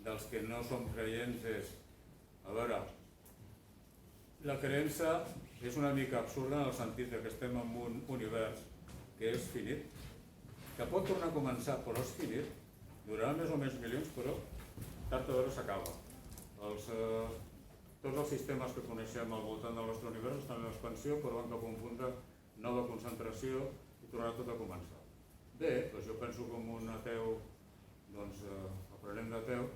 dels que no som creients és, a veure, la creença és una mica absurda en el sentit que estem en un univers que és finit, que pot tornar a començar, però és finit, durarà més o menys milions, però tard o d'hora s'acaba. Tots els sistemes que coneixem al voltant del nostre univers estan en expansió, però van cap a un punt de nova concentració i tornarà tot a començar. Bé, doncs jo penso com un ateu, doncs aprenent d'ateu,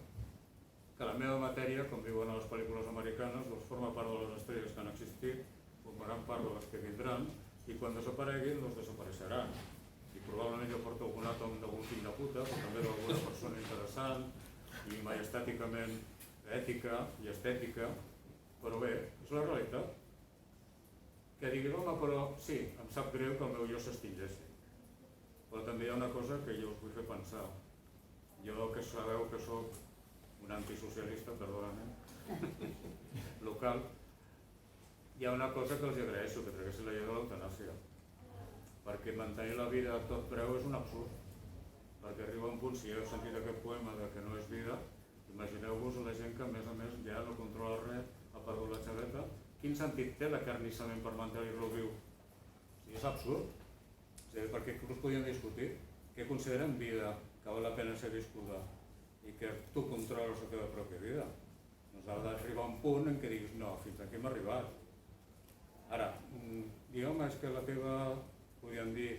que la meva matèria, com diuen a les pel·lícules americanes, doncs forma part de les estrelles que han existit, formaran part de les que vindran, i quan desapareguin, doncs desapareixeran. I probablement jo porto algun àtom d'algun fill de puta, però també d'alguna persona interessant, i majestàticament ètica i estètica, però bé, és la realitat. Que diguis, home, però sí, em sap greu que el meu jo s'extingeixi. Però també hi ha una cosa que jo us vull fer pensar. Jo que sabeu que sóc un antisocialista, perdona'm, local, hi ha una cosa que els agraeixo, que traguessin la llei de l'eutanàsia. Perquè mantenir la vida a tot preu és un absurd. Perquè arriba un punt, si heu sentit aquest poema de que no és vida, imagineu-vos la gent que a més ja no controla res, ha perdut la xaveta. Quin sentit té l'acarnissament per mantenir-lo viu? És absurd. Per què us podíem discutir? Què consideren vida que val la pena ser viscuda i que tu controles la teva pròpia vida? Doncs ha d'arribar un punt en què diguis no, fins aquí hem arribat. Ara, dir, home, és que la teva, podríem dir,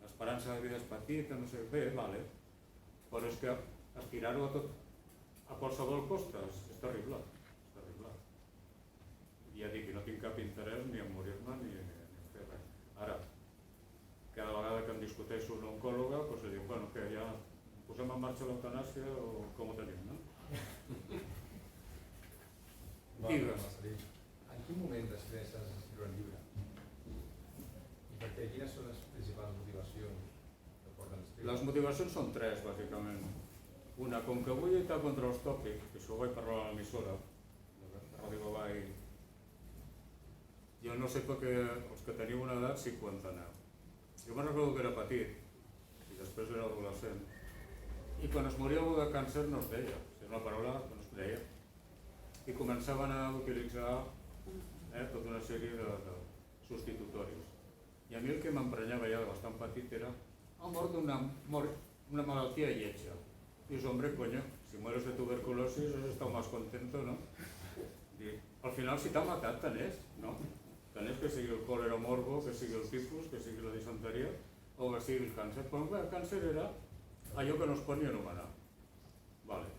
esperança de vida és petita, no sé, bé, vale, però és que estirar-ho a tot, a qualsevol costa, és terrible, és terrible. Ja dic, no tinc cap interès ni en morir-me ni en fer res. Ara, cada vegada que em discuteixo una oncòloga, doncs li dic, bueno, que ja posem en marxa l'eutanàsia o com ho tenim, no? Digues. En quin moment decideixes escriure un llibre? I per què? Quines són les principals motivacions que porten a escriure? Les motivacions són tres, bàsicament. Una, com que vull lluitar contra els tòpics, que això ho vaig parlar a l'emissora, de Ràdio Bavai, jo no sé per què els que teniu una edat sí que ho enteneu. Jo me'n recordo que era petit i després era adolescent. I quan es moria algú de càncer no es deia, és una paraula que no es deia. I començaven a utilitzar tota una sèrie de substitutoris. I a mi el que m'emprenyava ja de bastant petit era ha mort una malaltia lletja. Dius, hombre, coño, si mueres de tuberculosis has estado más contento, ¿no? I al final si t'ha matat te n'és, no? Te n'és que sigui el còlera morbo, que sigui el tifus, que sigui la disenteria o que sigui el càncer. Però el càncer era allò que no es pot ni anomenar. Vale.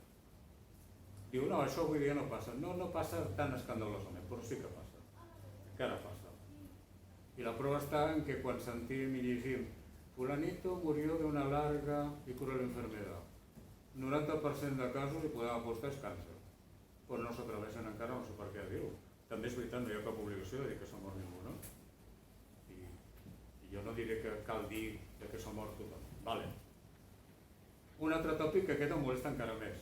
Diu, no, això avui dia no passa. No, no passa tan escandalosament, però sí que passa. Encara passa. I la prova està en que quan sentim i llegim fulanito murió d'una larga i cruel enfermedad. 90% de casos hi podem apostar és càncer. Però no s'atreveixen encara, no sé per què diu. També és veritat, no hi ha cap obligació de dir que s'ha mort ningú, no? I jo no diré que cal dir que s'ha mort tothom. Vale. Un altre tòpic que aquest em molesta encara més.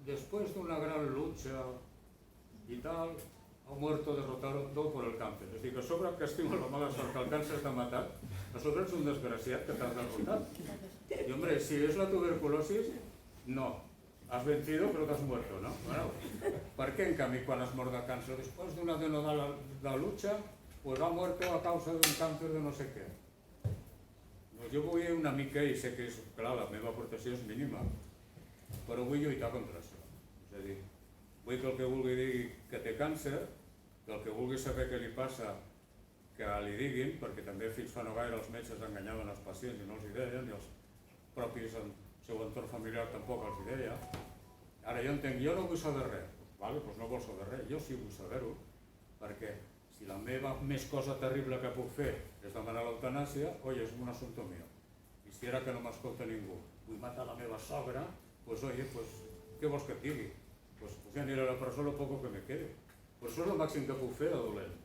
Después de una gran lucha y tal, ha muerto derrotado por el cáncer. És a dir, que a sobre que estima la mala sort que el càncer t'ha matat, a sobre ets un desgraciat que t'has derrotat. I, hombre, si és la tuberculosis, no. Has vencido pero te has muerto, ¿no? Bueno, ¿por qué en cambio cuando has muerto de cáncer? Después de una denodada lucha, pues ha muerto a causa d'un càncer de no sé què. Doncs jo vull una mica, i sé que és, clar, la meva aportació és mínima, però vull lluitar contra això. És a dir, vull que el que vulgui dir que té càncer, que el que vulgui saber què li passa, que li diguin, perquè també fins fa no gaire els metges enganyaven els pacients i no els hi deien, i els propis seu entorn familiar tampoc els hi deia. Ara jo entenc, jo no vull saber res, doncs no vols saber res, jo sí vull saber-ho, perquè si la meva més cosa terrible que puc fer és demanar l'eutanàsia, oi, és un assumpte meu. I si era que no m'escolta ningú, vull matar la meva sogra, doncs oi, què vols que et digui? Doncs ja aniré a la presó lo poco que me quede. Però això és el màxim que puc fer de dolent.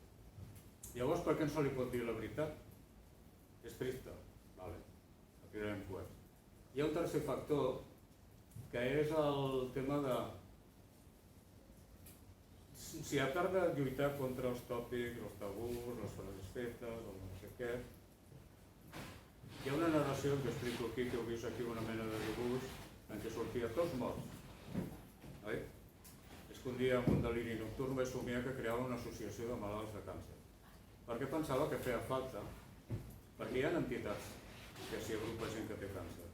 Llavors, per què no se li pot dir la veritat? És trista. Vale, atirarem coets. Hi ha un tercer factor, que és el tema de... Si a part de lluitar contra els tòpics, els tabús, les frases fetes, el no sé què, hi ha una narració que explico aquí, que heu vist aquí una mena de dibuix, en què sortia tots morts. Oi? És que un dia, amb un deliri nocturn, vaig somiar que creava una associació de malalts de càncer. Perquè pensava que feia falta, perquè hi ha entitats que s'hi agrupa gent que té càncer.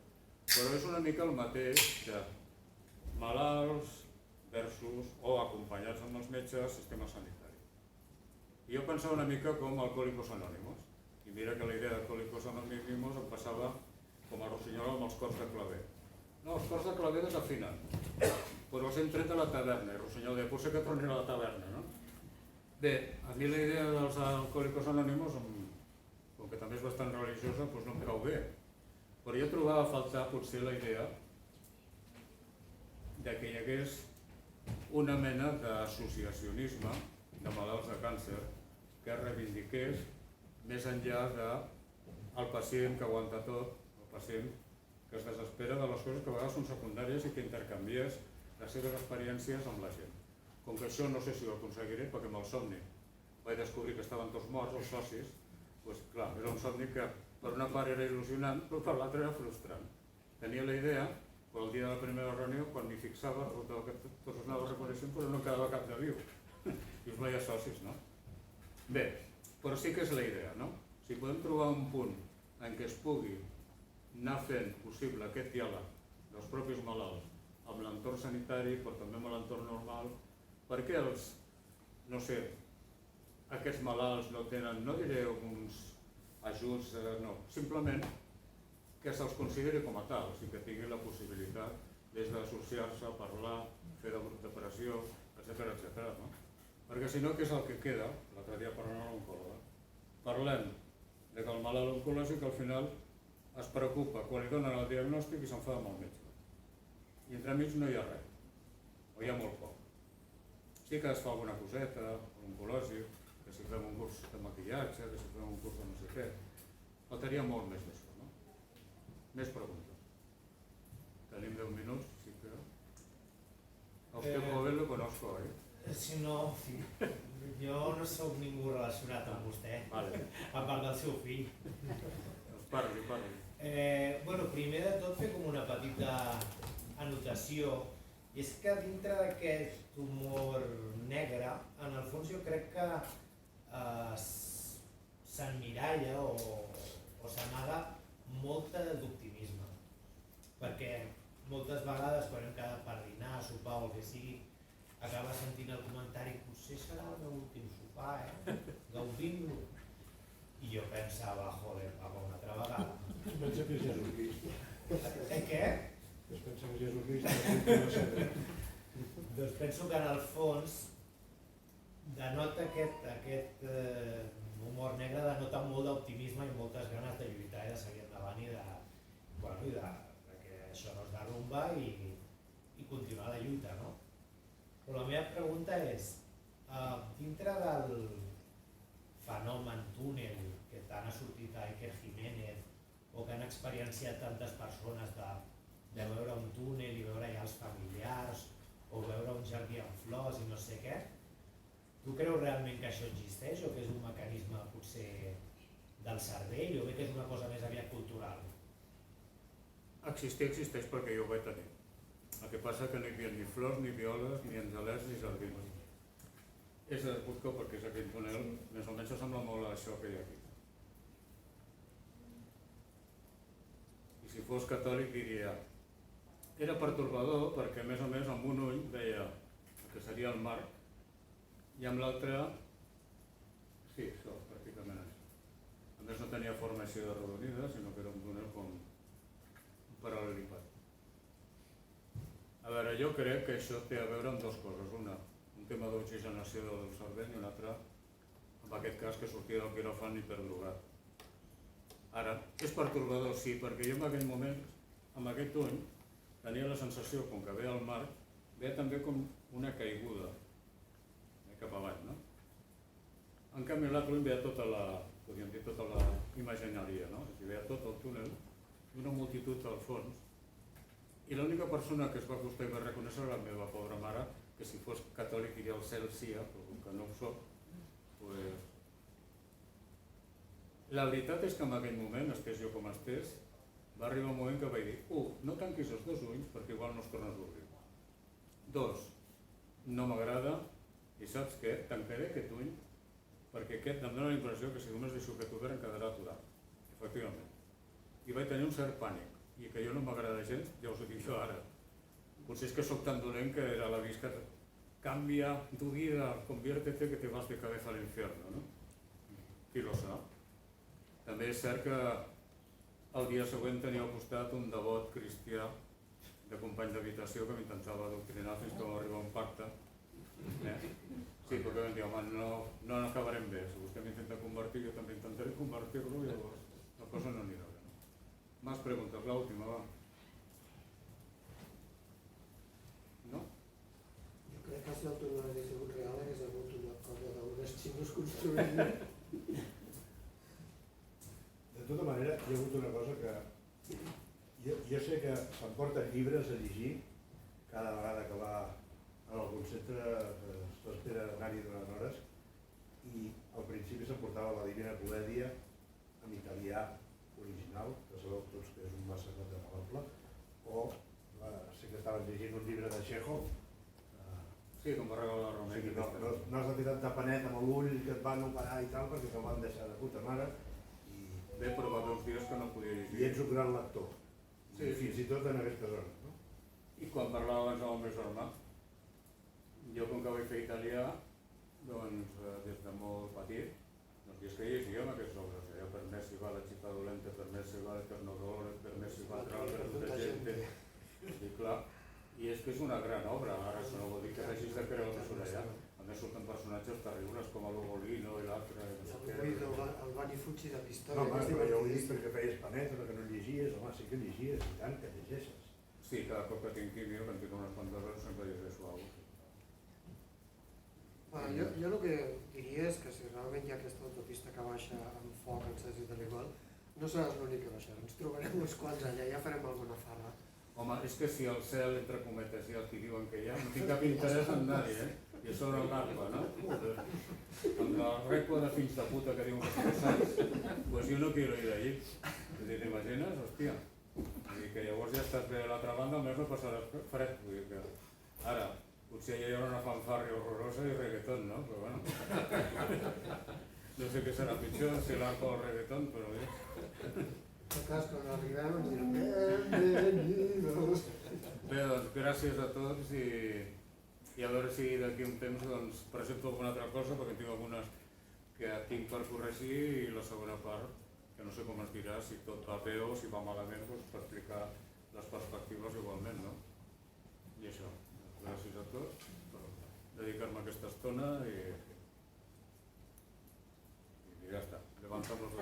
Però és una mica el mateix de malalts versus o acompanyats amb els metges, sistema sanitari. I jo pensava una mica com Alcohólicos Anónimos. I mira que la idea d'Alcohólicos Anónimos em passava com a Rossinyol amb els cors de claver. No, els cors de claver desafinen, però els hem tret a la taverna, i Rossinyol deia, potser que tornin a la taverna, no? Bé, a mi la idea dels Alcohólicos Anónimos, com que també és bastant religiosa, doncs no em cau bé. Però jo trobava a faltar potser la idea de que hi hagués una mena d'associacionisme de malalts de càncer que reivindiqués més enllà del pacient que aguanta tot, el pacient que es desespera de les coses que a vegades són secundàries i que intercanvies les seves experiències amb la gent. Com que això no sé si ho aconseguiré, perquè amb el somni vaig descobrir que estaven tots morts, els socis, doncs clar, era un somni que per una part era il·lusionant, però per l'altra era frustrant. Tenia la idea, però el dia de la primera reunió, quan m'hi fixava, resultava que tots els anaven reconeixent, però no quedava cap de viu. I us veia socis, no? Bé, però sí que és la idea, no? Si podem trobar un punt en què es pugui anar fent possible aquest diàleg dels propis malalts amb l'entorn sanitari, però també amb l'entorn normal, perquè els, no sé, aquests malalts no tenen, no diré uns ajuts, no, simplement que se'ls consideri com a tals i que tinguin la possibilitat des d'associar-se, parlar, fer de grup de pressió, etc. No? Perquè si no, què és el que queda? L'altre dia parlant amb l'oncòloga. Parlem de que el malalt oncològic al final es preocupa quan li donen el diagnòstic i s'enfada amb el metge. I entremig no hi ha res, o hi ha molt poc. Sí que es fa alguna coseta, l'oncològic, que si fem un curs de maquillatge, que si fem un curs de no sé què, faltaria molt més d'això, no? Més preguntes. Tenim 10 minuts, sí que... A usted joven lo conozco, Si no, jo no sóc ningú relacionat amb vostè, Vale. a part del seu fill. Parli. Bueno, primer de tot fer com una petita anotació, i és que dintre d'aquest humor negre, en el fons jo crec que s'emmiralla o s'amaga molta d'optimisme, perquè moltes vegades quan hem quedat per dinar, sopar o el que sigui, acaba sentint el comentari potser serà el meu últim sopar, gaudim-lo. I jo pensava, joder, papa, una altra vegada. Es pensa que és Jesucrist. Què? Es pensa que és Jesucrist. Doncs penso que en el fons denota aquest humor negre, denota molt d'optimisme i moltes ganes de lluitar i de seguir endavant i de que això no es derrumba i continuar la lluita, no? Però la meva pregunta és, dintre del fenomen túnel que tant ha sortit a Iker Jiménez o que han experienciat tantes persones de veure un túnel i veure ja els familiars o veure un jardí amb flors i no sé què, tu creus realment que això existeix o que és un mecanisme potser del cervell o bé que és una cosa més aviat cultural? Existeix perquè jo ho vaig tenir. El que passa que no hi havia ni flors, ni violes, ni angelers, ni jardins. És de Cusco perquè és aquell túnel, més o menys sembla molt a això que hi ha aquí. I si fos catòlic diria, era pertorbador perquè a més amb un ull veia el que seria el mar i amb l'altre, sí, això, pràcticament això. A més no tenia forma així de redonida, sinó que era un túnel com un paral·lelipat. A veure, jo crec que això té a veure amb dues coses. Una, un tema d'oxigenació del cervell i un altre, en aquest cas, que sortia del quiròfan hiperdrogat. Ara, és pertorbador, sí, perquè jo en aquell moment, amb aquest ull, tenia la sensació, com que veia el mar, veia també com una caiguda cap avall, no? En canvi, l'altre hi veia tota la, podríem dir, tota la imagineria, no? Hi veia tot el túnel, una multitud al fons, i l'única persona que es va costar i va reconèixer era la meva pobra mare, que si fos catòlic iria al cel sí, però com que no ho soc, pues... La veritat és que en aquell moment, estés jo com estés, va arribar un moment que vaig dir, no tanquis els 2 ulls perquè igual no es tornes a obrir. 2, no m'agrada, i saps què? Tancaré aquest ull perquè aquest em dóna la impressió que si només deixo aquest obert em quedarà aturat. Efectivament. I vaig tenir un cert pànic, i que jo no m'agrada gens, ja us ho dic jo ara. Potser és que sóc tan dolent que era l'avís que canvia tu vida, conviértete que te vas de cabeza al infierno, no? Qui lo sap? També és cert que el dia següent tenia al costat un devot cristià de company d'habitació que m'intentava adoctrinar fins que va arribar a un pacte. Sí, perquè vam dir, home, no acabarem bé. Si vostè m'intenta convertir, jo també intentaré convertir-lo i llavors la cosa no anirà bé. Más preguntes, l'última, va. No? Jo crec que si el túnel hagués sigut real hagués hagut una cosa d'unes xinos construint. De tota manera, hi ha hagut una cosa que... Jo sé que s'emporten llibres a llegir cada vegada que va en algun centre, s'espera anar-hi durant hores, i al principi s'emportava la Divina Comèdia en italià original, que sabeu tots que és un massacre de Malable, o sé que estaven llegint un llibre de Chekhov. Sí, com va regalar la Romeu. No has de tirar de panet amb l'ull que et van operar i tal, perquè te'l van deixar de puta mare. Bé, però va 2 dies que no podia llegir. I ets un gran lector, sí, fins i tot en aquesta zona. No? I quan parlava abans amb el meu germà, jo com que vaig fer italià, doncs des de molt petit, doncs és que llegíem aquestes obres. Per me si va la città dolenta, per me si va l'eterno dolore, per me si va tra la gente. Sí, clar. I és que és una gran obra, ara això no vol dir que t'hagis de creure allà. A més surten personatges terribles com l'Ugolino i l'altre, no sé què. El Bani Fucci de Pistoia. No, però ja ho he dit perquè feies panet, perquè no llegies, home, sí que llegies, i tant, que llegeixes. Sí, cada cop que tinc químio, que en tinc unes quantes hores, sempre llegeixo alguna cosa. Jo el que diria és que si realment hi ha aquesta autopista que baixa amb foc encès i de l'igual, no seràs l'únic que baixarà, ens trobarem uns quants allà, ja farem alguna farra. Home, és que si el cel, entre cometes, hi ha el que diuen que hi ha, no tinc cap interès en anar-hi, I a sobre l'ARPA, no? Amb la recua de fills de puta que diuen que són sants, pues jo no quiero ir allí. T'imagines? Hòstia. Vull dir que llavors ja estàs bé a l'altra banda, almenys no passaràs fred. Vull dir que ara, potser ja hi haurà una fanfàrria horrorosa i reggaeton, no? Però bueno. No sé què serà pitjor, si l'ARPA o el reggaeton, però bé. En tot cas, quan arribem ens direm benvinguts. Bé, doncs gràcies a tots i a veure si d'aquí un temps doncs, presento alguna altra cosa, perquè tinc algunes que tinc per corregir i la segona part, que no sé com es dirà, si tot va bé o si va malament, doncs, per explicar les perspectives igualment, no? I això, gràcies a tots per dedicar-me aquesta estona i ja està, levantamos